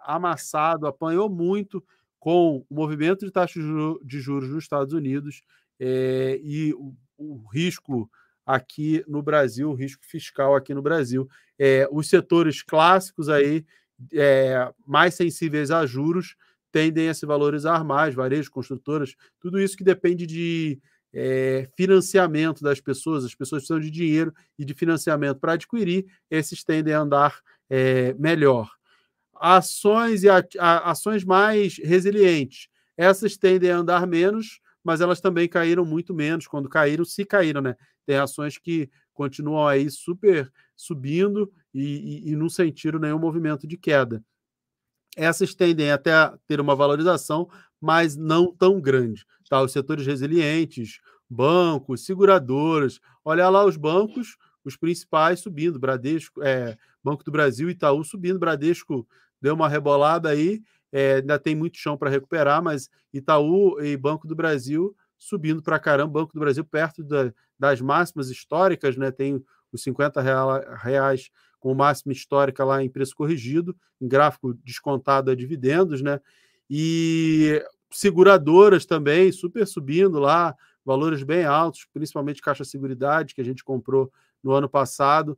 amassado, apanhou muito com o movimento de taxa de juros nos Estados Unidos e o risco aqui no Brasil, o risco fiscal aqui no Brasil. Os setores clássicos aí, mais sensíveis a juros, tendem a se valorizar mais, varejo, construtoras, tudo isso que depende de financiamento das pessoas, as pessoas precisam de dinheiro e de financiamento para adquirir, esses tendem a andar melhor. Ações e ações mais resilientes, essas tendem a andar menos, mas elas também caíram muito menos. Quando caíram, se caíram, né? Tem ações que continuam aí super subindo e não sentiram nenhum movimento de queda. Essas tendem até a ter uma valorização, mas não tão grande. Tá? Os setores resilientes, bancos, seguradoras, olha lá os bancos, os principais subindo, Bradesco, Banco do Brasil, Itaú subindo, Bradesco deu uma rebolada aí, ainda tem muito chão para recuperar, mas Itaú e Banco do Brasil subindo para caramba, Banco do Brasil perto das máximas históricas, né? Tem os R$ 50 com máxima histórica lá em preço corrigido, em gráfico descontado a dividendos, né? E seguradoras também super subindo lá, valores bem altos, principalmente Caixa Seguridade, que a gente comprou no ano passado.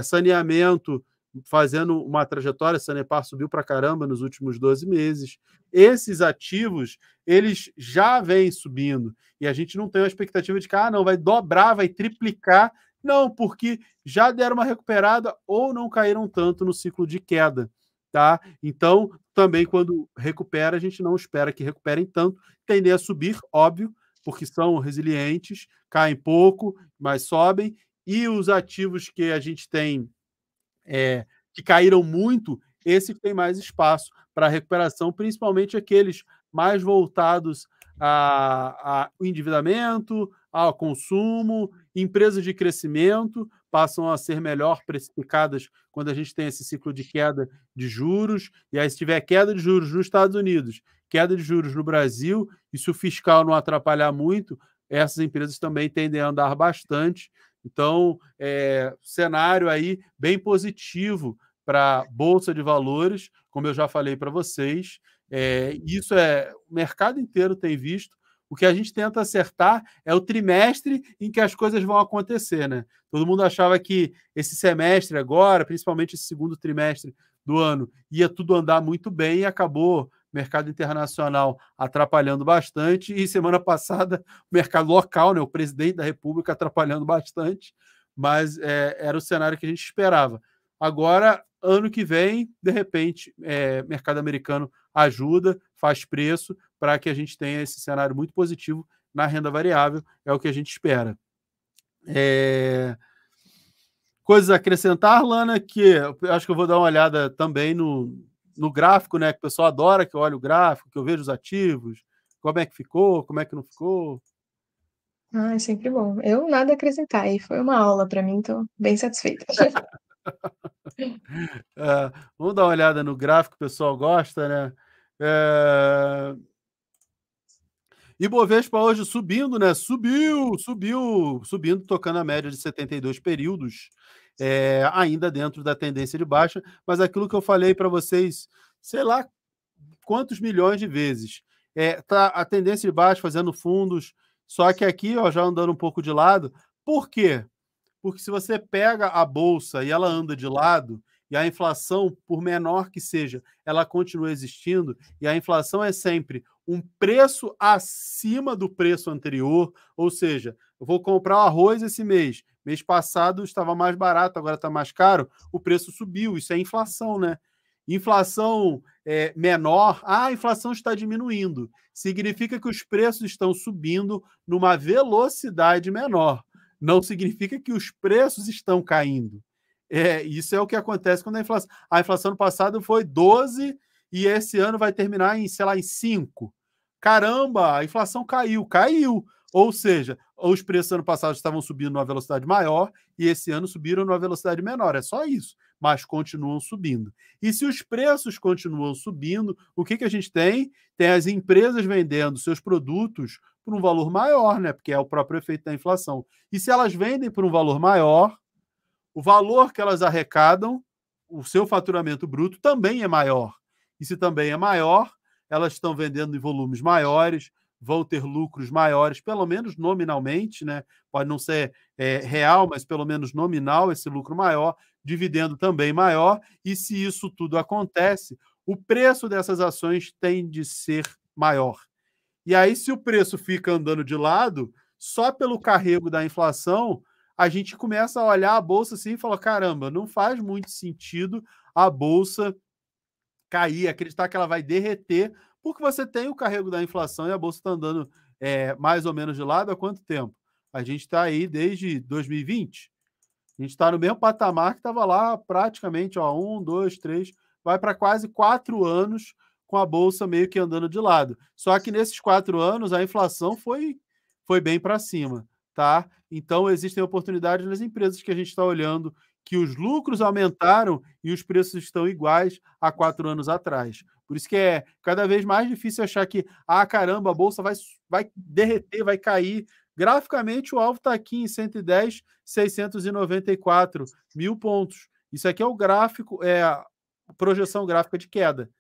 Saneamento fazendo uma trajetória, Sanepar subiu para caramba nos últimos 12 meses. Esses ativos, eles já vêm subindo, e a gente não tem uma expectativa de que não, vai dobrar, vai triplicar. Não, porque já deram uma recuperada ou não caíram tanto no ciclo de queda, tá? Então, também quando recupera, a gente não espera que recuperem tanto, tendem a subir, óbvio, porque são resilientes, caem pouco, mas sobem, e os ativos que a gente tem que caíram muito, esses têm mais espaço para recuperação, principalmente aqueles mais voltados ao endividamento, ao consumo, empresas de crescimento passam a ser melhor precificadas quando a gente tem esse ciclo de queda de juros, e aí se tiver queda de juros nos Estados Unidos, queda de juros no Brasil, e se o fiscal não atrapalhar muito, essas empresas também tendem a andar bastante. Então, cenário aí bem positivo para a Bolsa de Valores, como eu já falei para vocês. Isso o mercado inteiro tem visto. O que a gente tenta acertar é o trimestre em que as coisas vão acontecer, né? Todo mundo achava que esse semestre agora, principalmente esse segundo trimestre do ano, ia tudo andar muito bem e acabou mercado internacional atrapalhando bastante, e semana passada o mercado local, né, o presidente da República atrapalhando bastante, mas era o cenário que a gente esperava. Agora, ano que vem, de repente, mercado americano ajuda, faz preço para que a gente tenha esse cenário muito positivo na renda variável, é o que a gente espera. Coisas a acrescentar, Lana, que eu acho que eu vou dar uma olhada também no gráfico, né? Que o pessoal adora que eu olhe o gráfico, que eu vejo os ativos, como é que ficou, como é que não ficou. Ah, é sempre bom. Eu nada a acrescentar, e foi uma aula para mim, tô bem satisfeita. Vamos dar uma olhada no gráfico, que o pessoal gosta, né? Ibovespa hoje subindo, né? Subindo, tocando a média de 72 períodos, ainda dentro da tendência de baixa, mas aquilo que eu falei para vocês, sei lá quantos milhões de vezes. Tá a tendência de baixa fazendo fundos, só que aqui, ó, já andando um pouco de lado. Por quê? Porque se você pega a bolsa e ela anda de lado, e a inflação, por menor que seja, ela continua existindo, e a inflação é sempre um preço acima do preço anterior, ou seja, eu vou comprar o arroz esse mês passado estava mais barato, agora está mais caro, o preço subiu, isso é inflação, né? Inflação menor, a inflação está diminuindo, significa que os preços estão subindo numa velocidade menor, não significa que os preços estão caindo. Isso é o que acontece quando a inflação no passado foi 12 e esse ano vai terminar em, sei lá, em 5. Caramba, a inflação caiu. Ou seja, os preços ano passado estavam subindo numa velocidade maior e esse ano subiram numa velocidade menor. É só isso, mas continuam subindo. E se os preços continuam subindo, o que a gente tem? Tem as empresas vendendo seus produtos por um valor maior, né? Porque é o próprio efeito da inflação. E se elas vendem por um valor maior, o valor que elas arrecadam, o seu faturamento bruto também é maior. E se também é maior, elas estão vendendo em volumes maiores, vão ter lucros maiores, pelo menos nominalmente, né? Pode não ser real, mas pelo menos nominal esse lucro maior, dividendo também maior. E se isso tudo acontece, o preço dessas ações tem de ser maior. E aí, se o preço fica andando de lado, só pelo carrego da inflação, a gente começa a olhar a bolsa assim e fala: caramba, não faz muito sentido a bolsa cair, acreditar que ela vai derreter, porque você tem o carrego da inflação e a bolsa está andando mais ou menos de lado há quanto tempo? A gente está aí desde 2020. A gente está no mesmo patamar que estava lá praticamente, ó, 1, 2, 3, vai para quase 4 anos com a bolsa meio que andando de lado. Só que nesses 4 anos a inflação foi bem para cima, tá? Então existem oportunidades nas empresas que a gente está olhando que os lucros aumentaram e os preços estão iguais a 4 anos atrás. Por isso que é cada vez mais difícil achar que, caramba, a bolsa vai derreter, vai cair. Graficamente, o alvo está aqui em 110.694 mil pontos. Isso aqui é o gráfico, a projeção gráfica de queda.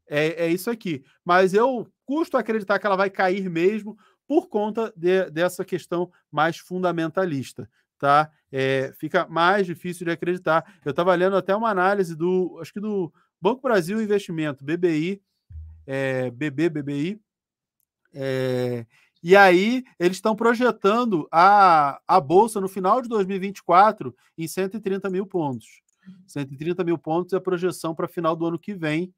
É isso aqui. Mas eu custo acreditar que ela vai cair mesmo por conta dessa questão mais fundamentalista. Tá? Fica mais difícil de acreditar. Eu estava lendo até uma análise acho que do Banco Brasil Investimento, BBI, BBI, e aí eles estão projetando a Bolsa no final de 2024 em 130 mil pontos. 130 mil pontos é a projeção para final do ano que vem,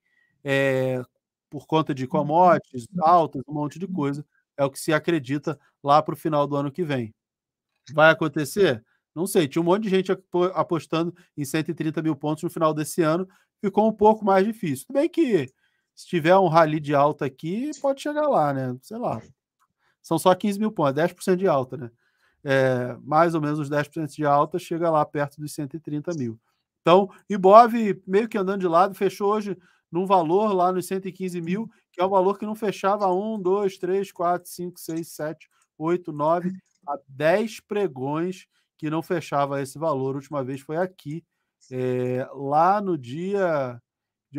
por conta de commodities altas, um monte de coisa. É o que se acredita lá para o final do ano que vem. Vai acontecer? Não sei. Tinha um monte de gente apostando em 130 mil pontos no final desse ano. Ficou um pouco mais difícil. Tudo bem que se tiver um rally de alta aqui, pode chegar lá, né? Sei lá. São só 15 mil pontos, 10% de alta, né? Mais ou menos os 10% de alta chega lá perto dos 130 mil. Então, Ibov, meio que andando de lado, fechou hoje num valor lá nos 115 mil, que é o valor que não fechava 1, 2, 3, 4, 5, 6, 7, 8, 9, a 10 pregões que não fechava esse valor. A última vez foi aqui, lá no dia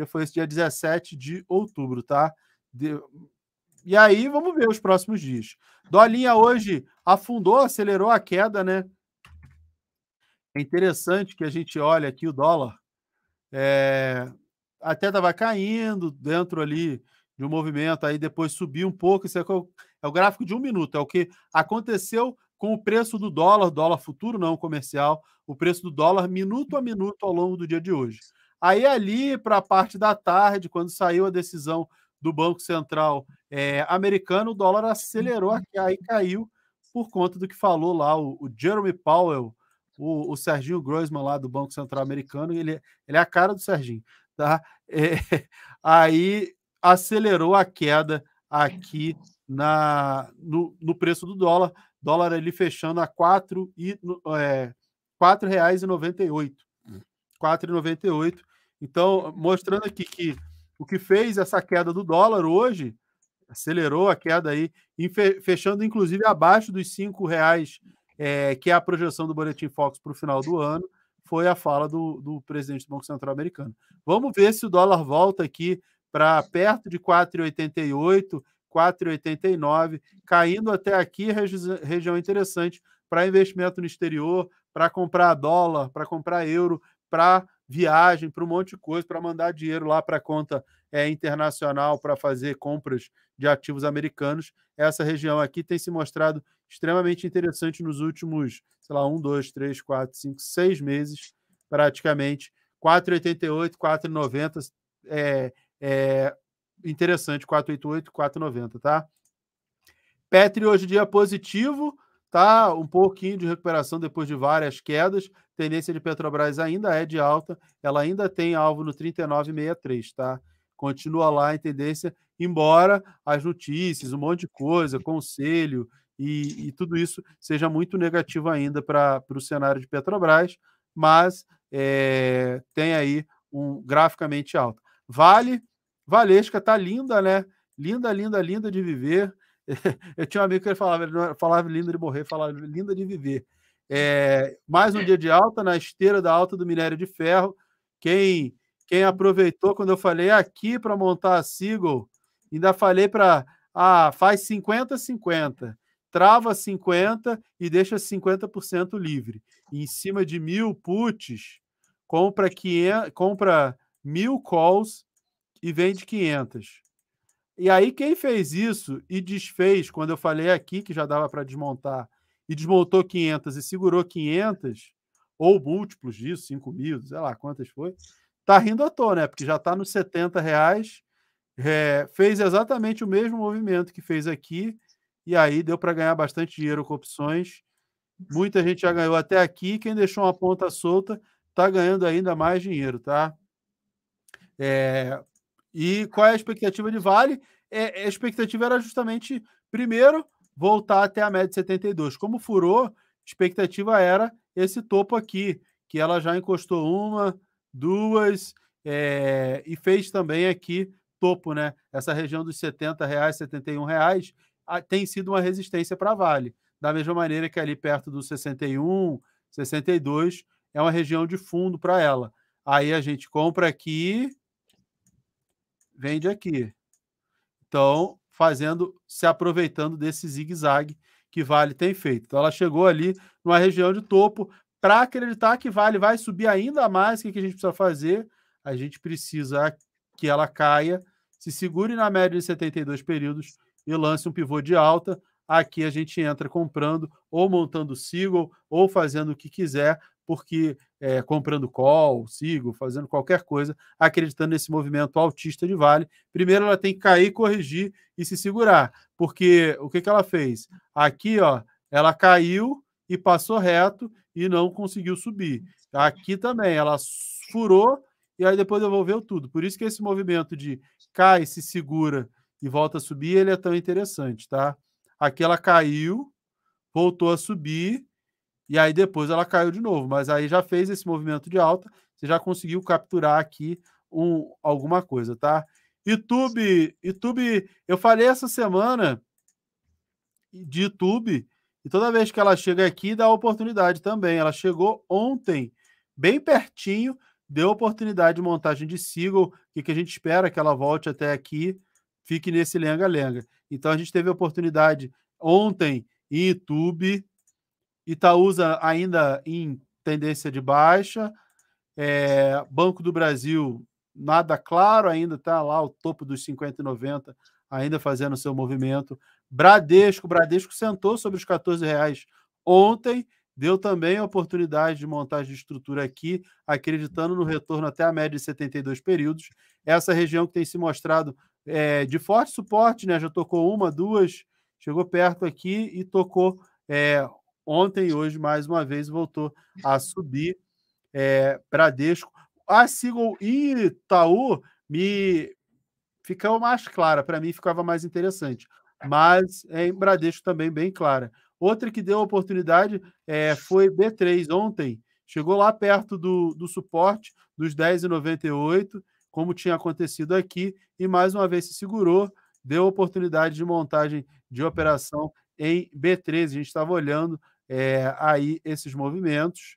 foi esse dia 17 de outubro, tá? E aí, vamos ver os próximos dias. Dolinha hoje afundou, acelerou a queda, né? É interessante que a gente olha aqui o dólar, até estava caindo dentro ali de um movimento, aí depois subiu um pouco. Isso é o gráfico de 1 minuto, é o que aconteceu com o preço do dólar futuro, não comercial, o preço do dólar minuto a minuto ao longo do dia de hoje. Aí ali para a parte da tarde, quando saiu a decisão do Banco Central americano, o dólar acelerou, aí caiu por conta do que falou lá o Jeremy Powell, o Serginho Groisman lá do Banco Central Americano, ele é a cara do Serginho, tá? Aí acelerou a queda aqui no preço do dólar ali fechando a R$4,98. R$4,98. Então, mostrando aqui que o que fez essa queda do dólar hoje, acelerou a queda aí, fechando inclusive abaixo dos R$5, que é a projeção do Boletim Focus para o final do ano, foi a fala do presidente do Banco Central americano. Vamos ver se o dólar volta aqui para perto de 4,88, 4,89, caindo até aqui, região interessante para investimento no exterior, para comprar dólar, para comprar euro, para viagem, para um monte de coisa, para mandar dinheiro lá para a conta internacional, para fazer compras de ativos americanos. Essa região aqui tem se mostrado extremamente interessante nos últimos, sei lá, 1, 2, 3, 4, 5, 6 meses, praticamente. 4,88, 4,90, interessante, 4,88, 4,90, tá? Petri hoje dia positivo, tá? Um pouquinho de recuperação depois de várias quedas. Tendência de Petrobras ainda é de alta, ela ainda tem alvo no 39,63, tá? Continua lá em tendência, embora as notícias, um monte de coisa, conselho e tudo isso seja muito negativo ainda para o cenário de Petrobras, mas tem aí um graficamente alto. Valesca tá linda, né? Linda, linda, linda de viver. Eu tinha um amigo que ele falava linda de morrer, falava linda de viver. Mais um dia de alta, na esteira da alta do minério de ferro. Quem aproveitou quando eu falei aqui para montar a Seagull, ainda falei para faz 50-50, trava 50 e deixa 50% livre. E em cima de 1.000 puts, compra 1.000 calls e vende 500. E aí quem fez isso e desfez, quando eu falei aqui que já dava para desmontar, e desmontou 500 e segurou 500, ou múltiplos disso, 5.000, sei lá quantas foi, tá rindo à toa, né? Porque já está nos R$70, fez exatamente o mesmo movimento que fez aqui, e aí deu para ganhar bastante dinheiro com opções. Muita gente já ganhou até aqui, quem deixou uma ponta solta está ganhando ainda mais dinheiro, tá? E qual é a expectativa de Vale? A expectativa era justamente, primeiro, voltar até a média de 72. Como furou, a expectativa era esse topo aqui, que ela já encostou uma, duas, e fez também aqui topo, né? Essa região dos R$70, R$71 tem sido uma resistência para Vale. Da mesma maneira que ali perto dos 61, 62, é uma região de fundo para ela. Aí a gente compra aqui, vende aqui. Então, se aproveitando desse zigue-zague que Vale tem feito. Então, ela chegou ali numa região de topo. Para acreditar que Vale vai subir ainda mais, o que a gente precisa fazer? A gente precisa que ela caia, se segure na média de 72 períodos e lance um pivô de alta. Aqui a gente entra comprando ou montando Seagull ou fazendo o que quiser, porque comprando call, Seagull, fazendo qualquer coisa, acreditando nesse movimento altista de Vale. Primeiro ela tem que cair, corrigir e se segurar, porque o que ela fez? Aqui, ó, ela caiu e passou reto e não conseguiu subir. Aqui também, ela furou e aí depois devolveu tudo. Por isso que esse movimento de cai, se segura e volta a subir, ele é tão interessante, tá? Aqui ela caiu, voltou a subir, e aí depois ela caiu de novo, mas aí já fez esse movimento de alta, você já conseguiu capturar aqui alguma coisa, tá? YouTube, eu falei essa semana de YouTube, e toda vez que ela chega aqui, dá oportunidade também. Ela chegou ontem, bem pertinho, deu oportunidade de montagem de Seagull, que a gente espera que ela volte até aqui, fique nesse lenga-lenga. Então a gente teve a oportunidade ontem em YouTube, Itaúsa ainda em tendência de baixa, Banco do Brasil nada claro, ainda está lá o topo dos 50,90, ainda fazendo seu movimento. Bradesco sentou sobre os R$14 ontem, deu também a oportunidade de montagem de estrutura aqui, acreditando no retorno até a média de 72 períodos. Essa região que tem se mostrado de forte suporte, né? Já tocou uma, duas, chegou perto aqui e tocou Ontem e hoje, mais uma vez, voltou a subir. Bradesco. A Seagull e Itaú ficou mais clara, para mim ficava mais interessante. Mas em Bradesco também bem clara. Outra que deu oportunidade foi B3 ontem. Chegou lá perto do suporte dos 10,98, como tinha acontecido aqui, e mais uma vez se segurou, deu oportunidade de montagem de operação em B13. A gente estava olhando aí esses movimentos.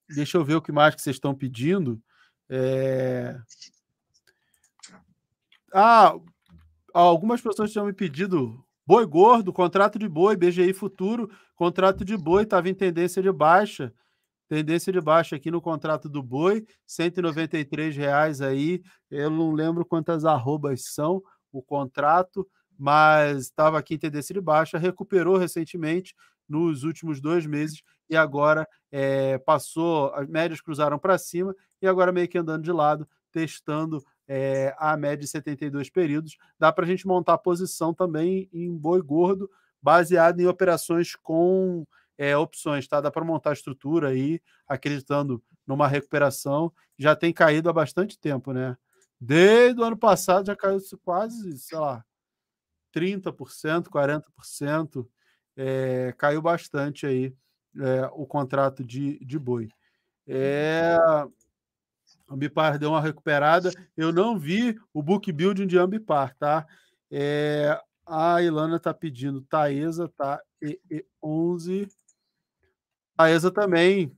Deixa eu ver o que mais que vocês estão pedindo. Algumas pessoas tinham me pedido boi gordo, contrato de boi, BGI futuro, contrato de boi, estava em tendência de baixa. Tendência de baixa aqui no contrato do boi, R$ 193 aí. Eu não lembro quantas arrobas são o contrato, mas estava aqui em tendência de baixa, recuperou recentemente nos últimos 2 meses e agora passou, as médias cruzaram para cima e agora meio que andando de lado, testando a média de 72 períodos. Dá para a gente montar a posição também em boi gordo, baseado em operações com opções, tá? Dá para montar a estrutura aí, acreditando numa recuperação. Já tem caído há bastante tempo, né? Desde o ano passado já caiu quase, sei lá, 30%, 40%. Caiu bastante aí o contrato de boi. Ambipar deu uma recuperada. Eu não vi o book building de Ambipar, tá? A Ilana está pedindo Taesa, tá? E 11. Taesa também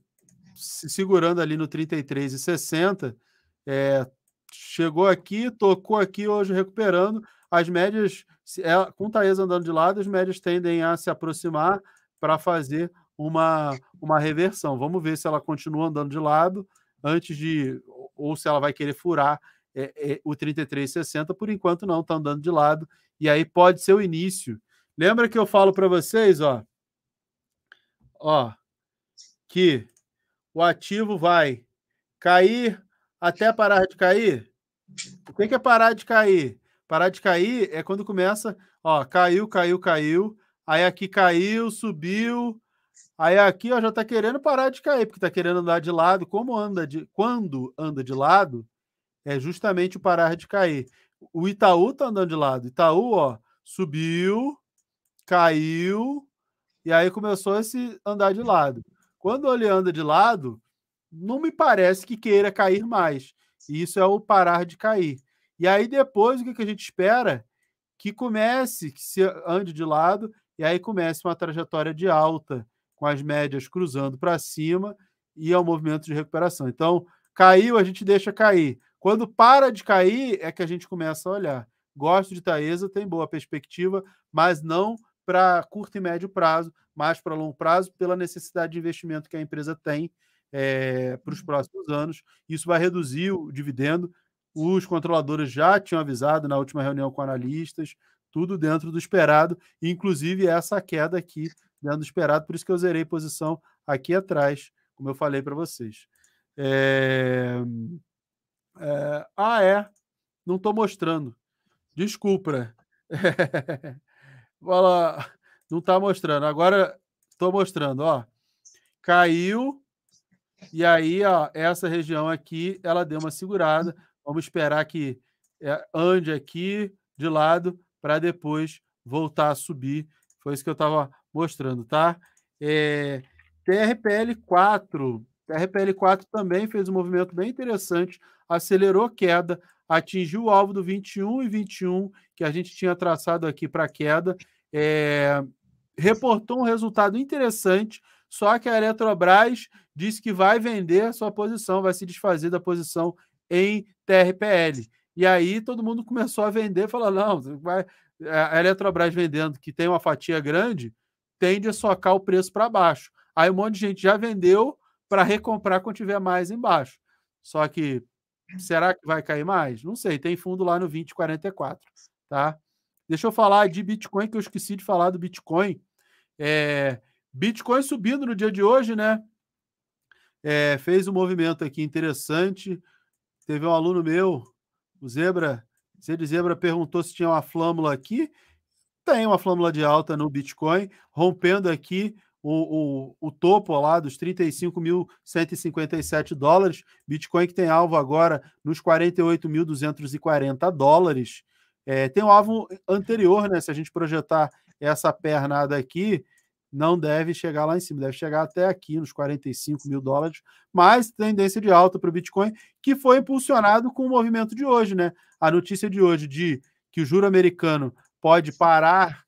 se segurando ali no 33,60. Chegou aqui, tocou aqui, hoje recuperando. As médias, com Taesa andando de lado, as médias tendem a se aproximar para fazer uma reversão. Vamos ver se ela continua andando de lado antes de, ou se ela vai querer furar o 33,60. Por enquanto não, está andando de lado, e aí pode ser o início. Lembra que eu falo para vocês, que o ativo vai cair até parar de cair? O que é parar de cair? Parar de cair é quando começa, caiu, caiu, caiu, aí aqui caiu, subiu, aí aqui já está querendo parar de cair, porque está querendo andar de lado. Quando anda de lado, é justamente o parar de cair. O Itaú está andando de lado. Itaú, subiu, caiu, e aí começou a se andar de lado. Quando ele anda de lado, não me parece que queira cair mais. E isso é o parar de cair. E aí depois o que a gente espera? Que comece, que se ande de lado, e aí comece uma trajetória de alta, com as médias cruzando para cima e ao movimento de recuperação. Então, caiu, a gente deixa cair. Quando para de cair, é que a gente começa a olhar. Gosto de Taesa, tem boa perspectiva, mas não para curto e médio prazo, mas para longo prazo, pela necessidade de investimento que a empresa tem para os próximos anos. Isso vai reduzir o dividendo. Os controladores já tinham avisado na última reunião com analistas, tudo dentro do esperado, inclusive essa queda aqui dentro do esperado, por isso que eu zerei posição aqui atrás, como eu falei para vocês. Não estou mostrando. Desculpa. Não está mostrando. Agora estou mostrando. Caiu. E aí, essa região aqui, ela deu uma segurada. Vamos esperar que ande aqui de lado para depois voltar a subir. Foi isso que eu estava mostrando, tá? TRPL4. TRPL4 também fez um movimento bem interessante, acelerou a queda, atingiu o alvo do 21 e 21, que a gente tinha traçado aqui para queda. Reportou um resultado interessante, só que a Eletrobras disse que vai vender a sua posição, vai se desfazer da posição em TRPL. E aí todo mundo começou a vender, falou, não, a Eletrobras vendendo, que tem uma fatia grande, tende a socar o preço para baixo. Aí um monte de gente já vendeu para recomprar quando tiver mais embaixo. Só que, será que vai cair mais? Não sei, tem fundo lá no 2044, tá? Deixa eu falar de Bitcoin, que eu esqueci de falar do Bitcoin. Bitcoin subindo no dia de hoje, né? Fez um movimento aqui interessante. Teve um aluno meu, o Zebra, Zebra perguntou se tinha uma flâmula aqui. tem uma flâmula de alta no Bitcoin, rompendo aqui o topo lá dos $35.157. Bitcoin que tem alvo agora nos $48.240. Tem um alvo anterior, né? Se a gente projetar essa pernada aqui, não deve chegar lá em cima, deve chegar até aqui nos $45.000, mas tendência de alta para o Bitcoin, que foi impulsionado com o movimento de hoje, né? A notícia de hoje de que o juro americano pode parar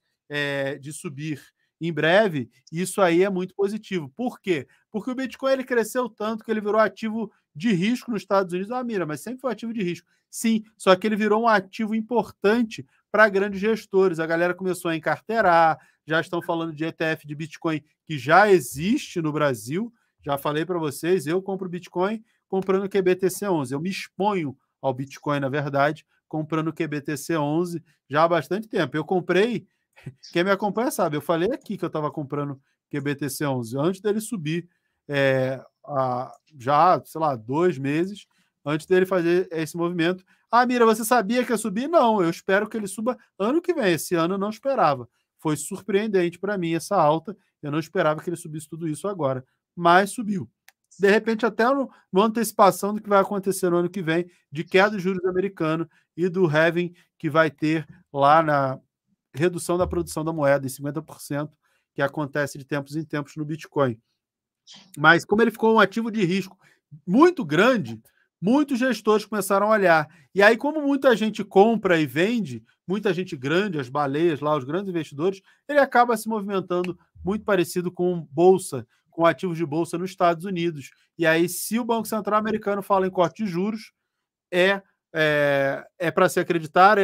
de subir em breve, isso aí é muito positivo. Por quê? Porque o Bitcoin ele cresceu tanto que ele virou ativo de risco nos Estados Unidos. Ah, mira, mas sempre foi ativo de risco. Sim, só que ele virou um ativo importante para grandes gestores. A galera começou a encarteirar, já estão falando de ETF de Bitcoin que já existe no Brasil. Já falei para vocês, eu compro Bitcoin comprando QBTC11. Eu me exponho ao Bitcoin, na verdade, comprando QBTC11 já há bastante tempo. Eu comprei, quem me acompanha sabe, eu falei aqui que eu estava comprando QBTC11 antes dele subir, já, sei lá, 2 meses antes dele fazer esse movimento. Ah, Mira, você sabia que ia subir? Não, eu espero que ele suba ano que vem. Esse ano eu não esperava. Foi surpreendente para mim essa alta. Eu não esperava que ele subisse tudo isso agora, mas subiu. De repente, até numa antecipação do que vai acontecer no ano que vem, de queda dos juros americanos e do halving que vai ter lá na redução da produção da moeda em 50%, que acontece de tempos em tempos no Bitcoin. Mas como ele ficou um ativo de risco muito grande, muitos gestores começaram a olhar. E aí, como muita gente compra e vende, muita gente grande, as baleias lá, os grandes investidores, ele acaba se movimentando muito parecido com bolsa, com ativos de bolsa nos Estados Unidos. E aí, se o Banco Central americano fala em corte de juros, para se acreditar,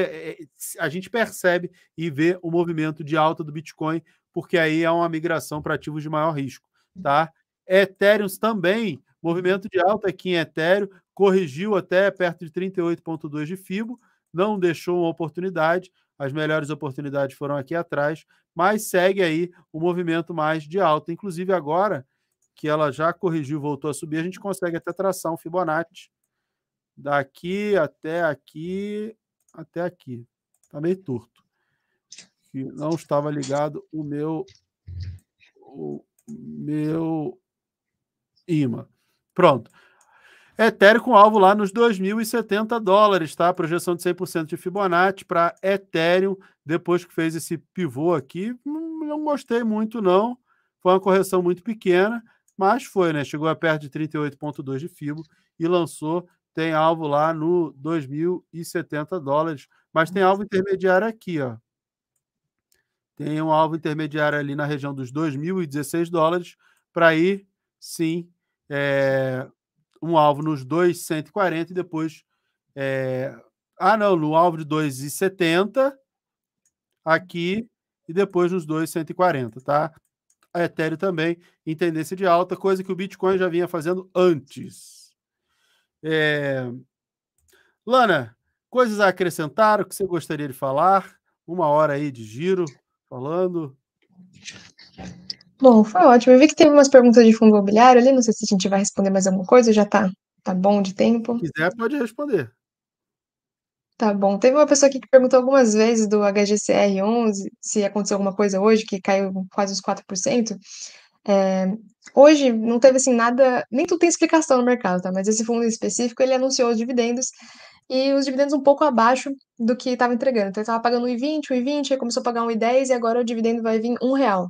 a gente percebe e vê o movimento de alta do Bitcoin, porque aí é uma migração para ativos de maior risco, tá? Ethereum também, movimento de alta aqui em Ethereum, corrigiu até perto de 38,2 de FIBO, não deixou uma oportunidade, as melhores oportunidades foram aqui atrás, mas segue aí o movimento mais de alta. Inclusive agora que ela já corrigiu e voltou a subir, a gente consegue até traçar um Fibonacci daqui até aqui, até aqui. Está meio torto. Não estava ligado o meu imã. Pronto. Ethereum com alvo lá nos $2.070, tá? Projeção de 100% de Fibonacci para Ethereum, depois que fez esse pivô aqui. Não gostei muito, não. Foi uma correção muito pequena, mas foi, né? Chegou a perto de 38,2 de Fibo e lançou. Tem alvo lá no $2.070, mas tem alvo intermediário aqui, ó. Tem um alvo intermediário ali na região dos $2.016 para ir, sim, um alvo nos 2.140 e depois no alvo de 2.70 aqui e depois nos 2.140, tá? A Ethereum também em tendência de alta, coisa que o Bitcoin já vinha fazendo antes. Lana, coisas a acrescentar, o que você gostaria de falar? 1 hora aí de giro falando. Bom, foi ótimo. Eu vi que teve umas perguntas de fundo imobiliário ali, não sei se a gente vai responder mais alguma coisa, já tá bom de tempo. Se quiser, pode responder. Tá bom. Teve uma pessoa aqui que perguntou algumas vezes do HGCR11, se aconteceu alguma coisa hoje, que caiu quase os 4%. Hoje não teve assim nada, nem tudo tem explicação no mercado, tá? Mas esse fundo em específico, ele anunciou os dividendos e os dividendos um pouco abaixo do que estava entregando. Então ele estava pagando 1,20, 1,20, aí começou a pagar 1,10 e agora o dividendo vai vir R$ 1.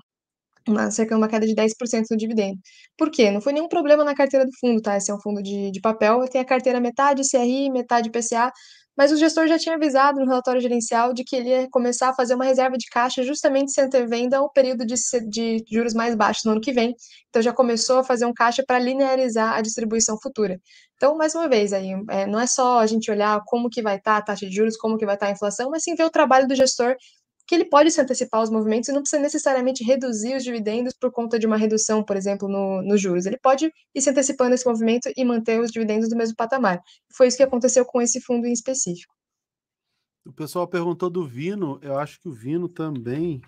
Cerca de uma queda de 10% no dividendo. Por quê? Não foi nenhum problema na carteira do fundo, tá? Esse é um fundo de papel, tem a carteira metade CRI, metade PCA, mas o gestor já tinha avisado no relatório gerencial de que ele ia começar a fazer uma reserva de caixa justamente se antevendo ao período de juros mais baixos no ano que vem. Então já começou a fazer um caixa para linearizar a distribuição futura. Então, mais uma vez, aí, não é só a gente olhar como que vai estar a taxa de juros, como que vai estar a inflação, mas sim ver o trabalho do gestor que ele pode se antecipar aos movimentos e não precisa necessariamente reduzir os dividendos por conta de uma redução, por exemplo, nos juros. Ele pode ir se antecipando esse movimento e manter os dividendos do mesmo patamar. Foi isso que aconteceu com esse fundo em específico. O pessoal perguntou do Vino, eu acho que o Vino também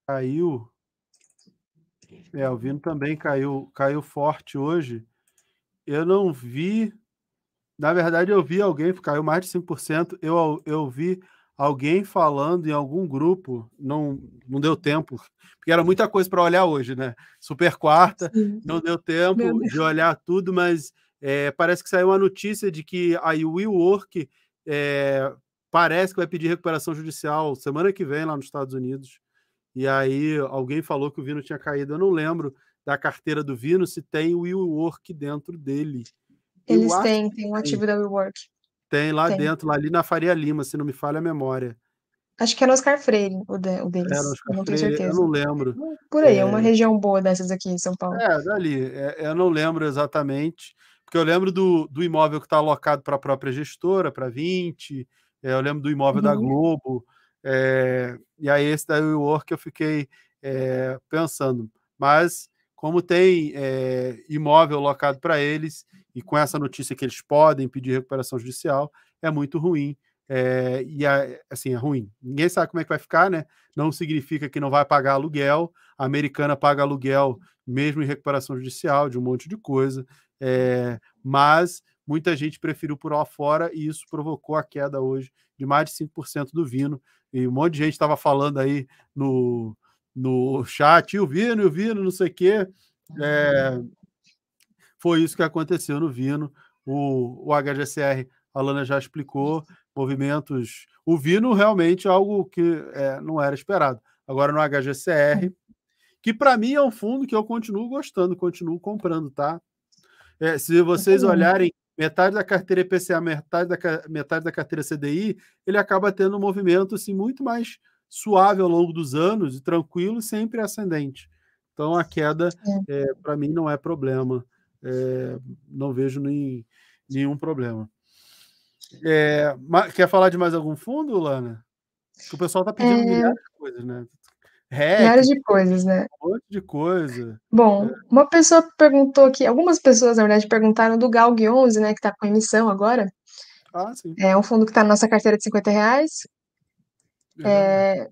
caiu. O Vino também caiu forte hoje. Eu não vi. Na verdade, eu vi alguém que caiu mais de 5%. Eu vi alguém falando em algum grupo, não deu tempo, porque era muita coisa para olhar hoje, né? Super quarta, Sim. não deu Meu tempo de Deus. olhar tudo, mas parece que saiu uma notícia de que a WeWork parece que vai pedir recuperação judicial semana que vem lá nos Estados Unidos. E aí alguém falou que o Vino tinha caído. Eu não lembro da carteira do Vino se tem o WeWork dentro dele. Eu Eles acho têm um que tem. ativo da WeWork. Tem lá Tem. dentro, lá ali na Faria Lima, se não me falha a memória. Acho que é no Oscar Freire, o Era deles. Oscar Não tenho Freire, eu certeza. não lembro. Por aí, é uma região boa dessas aqui em São Paulo. Dali. Eu não lembro exatamente, porque eu lembro do imóvel que está alocado para a própria gestora, para 20, eu lembro do imóvel da Uhum. Globo, e aí esse da WeWork eu fiquei pensando. Mas, como tem imóvel alocado para eles, e com essa notícia que eles podem pedir recuperação judicial, é muito ruim. Assim, é ruim. Ninguém sabe como é que vai ficar, né? Não significa que não vai pagar aluguel. A Americana paga aluguel mesmo em recuperação judicial, de um monte de coisa, mas muita gente preferiu por lá fora e isso provocou a queda hoje de mais de 5% do Vino, e um monte de gente estava falando aí no chat, e o Vino, não sei o quê, foi isso que aconteceu no Vino, o HGCR, a Lana já explicou, movimentos, o Vino realmente é algo que não era esperado, agora no HGCR, que para mim é um fundo que eu continuo gostando, continuo comprando, tá? Se Eu vocês também. olharem, metade da carteira EPCA, metade da carteira CDI, ele acaba tendo um movimento assim, muito mais suave ao longo dos anos, e tranquilo, e sempre ascendente. Então a queda, É. para mim, não é problema. Não vejo nenhum problema. Quer falar de mais algum fundo, Lana? Que o pessoal está pedindo É, milhares de coisas, né? REC, milhares de coisas, né? um monte de coisa. Bom, uma pessoa perguntou aqui, algumas pessoas, na verdade, perguntaram do Galg 11, né, que está com emissão agora. Sim. É um fundo que está na nossa carteira de R$ 50. É verdade.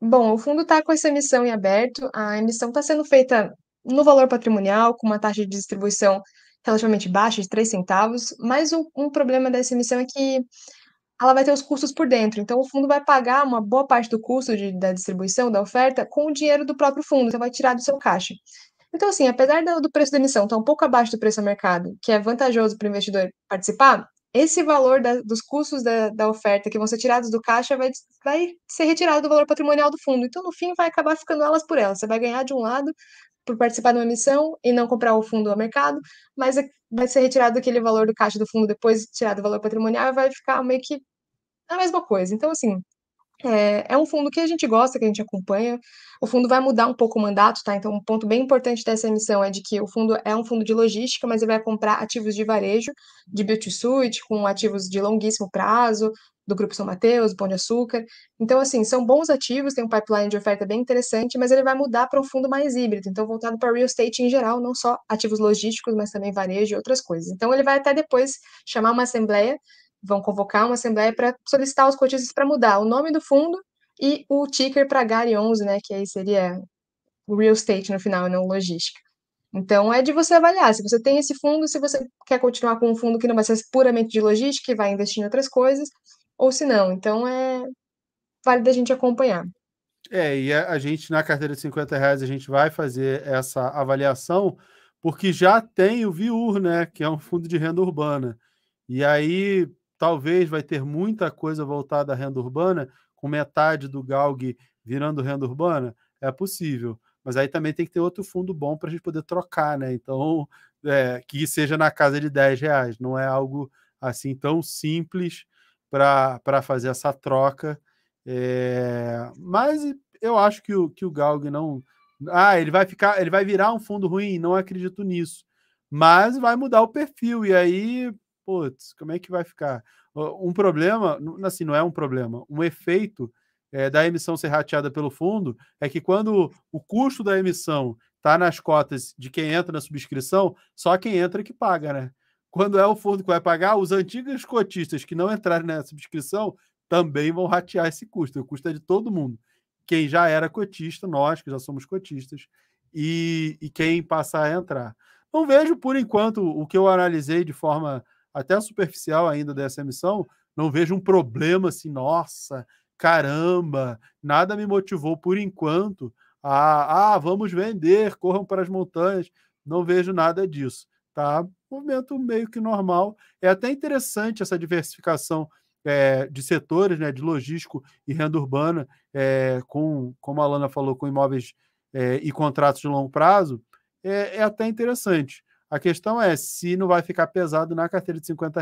Bom, o fundo está com essa emissão em aberto. A emissão está sendo feita no valor patrimonial, com uma taxa de distribuição relativamente baixa, de 3 centavos. Mas um problema dessa emissão é que ela vai ter os custos por dentro. Então, o fundo vai pagar uma boa parte do custo da distribuição, da oferta, com o dinheiro do próprio fundo. Então, vai tirar do seu caixa. Então, assim, apesar do preço da emissão estar um pouco abaixo do preço a mercado, que é vantajoso para o investidor participar, esse valor dos custos da oferta que vão ser tirados do caixa vai ser retirado do valor patrimonial do fundo. Então, no fim, vai acabar ficando elas por elas. Você vai ganhar de um lado por participar de uma emissão e não comprar o fundo ao mercado, mas vai ser retirado aquele valor do caixa do fundo depois, tirado o valor patrimonial, e vai ficar meio que a mesma coisa. Então, assim, é um fundo que a gente gosta, que a gente acompanha. O fundo vai mudar um pouco o mandato, tá? Então, um ponto bem importante dessa emissão é de que o fundo é um fundo de logística, mas ele vai comprar ativos de varejo, de build-to-suit, com ativos de longuíssimo prazo, do Grupo São Mateus, Pão de Açúcar. Então, assim, são bons ativos, tem um pipeline de oferta bem interessante, mas ele vai mudar para um fundo mais híbrido, então voltado para real estate em geral, não só ativos logísticos, mas também varejo e outras coisas. Então, ele vai até depois chamar uma assembleia, vão convocar uma assembleia para solicitar os cotistas para mudar o nome do fundo e o ticker para GARI 11, né, que aí seria o real estate no final, não logística. Então é de você avaliar se você tem esse fundo, se você quer continuar com um fundo que não vai ser puramente de logística e vai investir em outras coisas, ou se não. Então é válido a gente acompanhar. E a gente, na carteira de R$ 50, a gente vai fazer essa avaliação, porque já tem o VIUR, né, que é um fundo de renda urbana. E aí, talvez vai ter muita coisa voltada à renda urbana, com metade do GALG virando renda urbana. É possível. Mas aí também tem que ter outro fundo bom para a gente poder trocar, né? Então, que seja na casa de R$ 10. Não é algo assim tão simples para fazer essa troca. Mas eu acho que o Galg não. Ele vai virar um fundo ruim, não acredito nisso. Mas vai mudar o perfil, e aí, putz, como é que vai ficar? Um problema, assim, não é um problema, um efeito da emissão ser rateada pelo fundo é que quando o custo da emissão está nas cotas de quem entra na subscrição, só quem entra que paga, né? Quando é o fundo que vai pagar, os antigos cotistas que não entrarem na subscrição também vão ratear esse custo. O custo é de todo mundo. Quem já era cotista, nós que já somos cotistas, e quem passar a entrar. Não vejo, por enquanto, o que eu analisei de forma até superficial ainda dessa emissão, não vejo um problema assim, nossa, caramba, nada me motivou por enquanto vamos vender, corram para as montanhas. Não vejo nada disso, tá? Movimento meio que normal. É até interessante essa diversificação de setores, né, de logístico e renda urbana, como a Lana falou, com imóveis e contratos de longo prazo, é até interessante. A questão é se não vai ficar pesado na carteira de R$ 50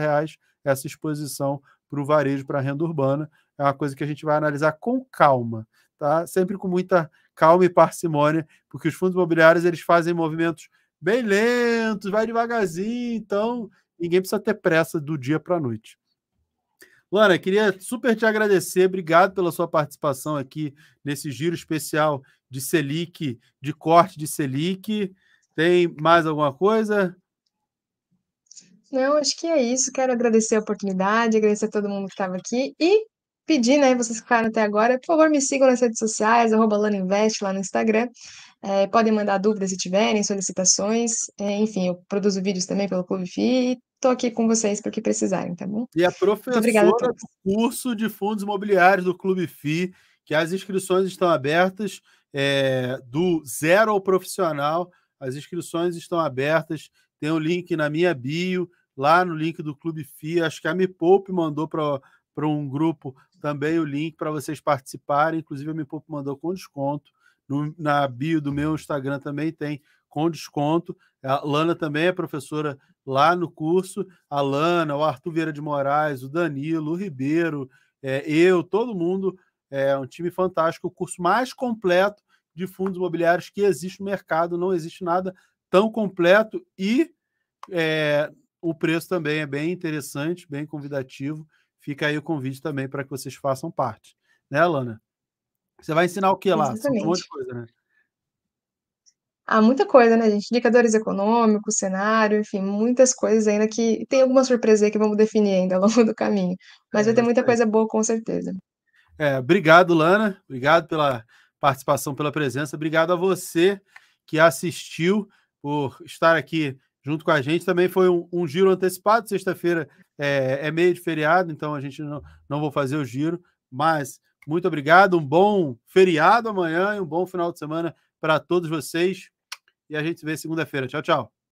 essa exposição para o varejo, para a renda urbana. É uma coisa que a gente vai analisar com calma, tá? Sempre com muita calma e parcimônia, porque os fundos imobiliários eles fazem movimentos bem lentos, vai devagarzinho, então ninguém precisa ter pressa do dia para a noite. Lana, queria super te agradecer, obrigado pela sua participação aqui nesse giro especial de Selic, de corte de Selic. Tem mais alguma coisa? Não, acho que é isso. Quero agradecer a oportunidade, agradecer a todo mundo que estava aqui e pedir, né, vocês que ficaram até agora, por favor, me sigam nas redes sociais, @LanaInvest lá no Instagram. Podem mandar dúvidas se tiverem, solicitações. Enfim, eu produzo vídeos também pelo Clube FI e estou aqui com vocês para o que precisarem, tá bom? E a Muito obrigada a professora todos. do curso de fundos imobiliários do Clube FI, que as inscrições estão abertas, do zero ao profissional, as inscrições estão abertas, tem o link na minha bio, lá no link do Clube FI, acho que a Me Poupe mandou para um grupo também o link para vocês participarem, inclusive a Me Poupe mandou com desconto, na bio do meu Instagram também tem com desconto. A Lana também é professora lá no curso, a Lana, o Arthur Vieira de Moraes, o Danilo, o Ribeiro, todo mundo, é um time fantástico, o curso mais completo de fundos imobiliários que existe no mercado, não existe nada tão completo e o preço também é bem interessante, bem convidativo. Fica aí o convite também para que vocês façam parte. Né, Lana? Você vai ensinar o que lá? São um monte Exatamente. de coisa, né? Muita coisa, né, gente? Indicadores econômicos, cenário, enfim, muitas coisas ainda que tem alguma surpresa aí que vamos definir ainda ao longo do caminho. Mas vai ter Isso muita aí. coisa boa, com certeza. Obrigado, Lana. Obrigado pela participação, pela presença. Obrigado a você que assistiu por estar aqui junto com a gente. Também foi um giro antecipado. Sexta-feira é meio de feriado, então a gente não vou fazer o giro. Mas muito obrigado. Um bom feriado amanhã e um bom final de semana para todos vocês. E a gente se vê segunda-feira. Tchau, tchau.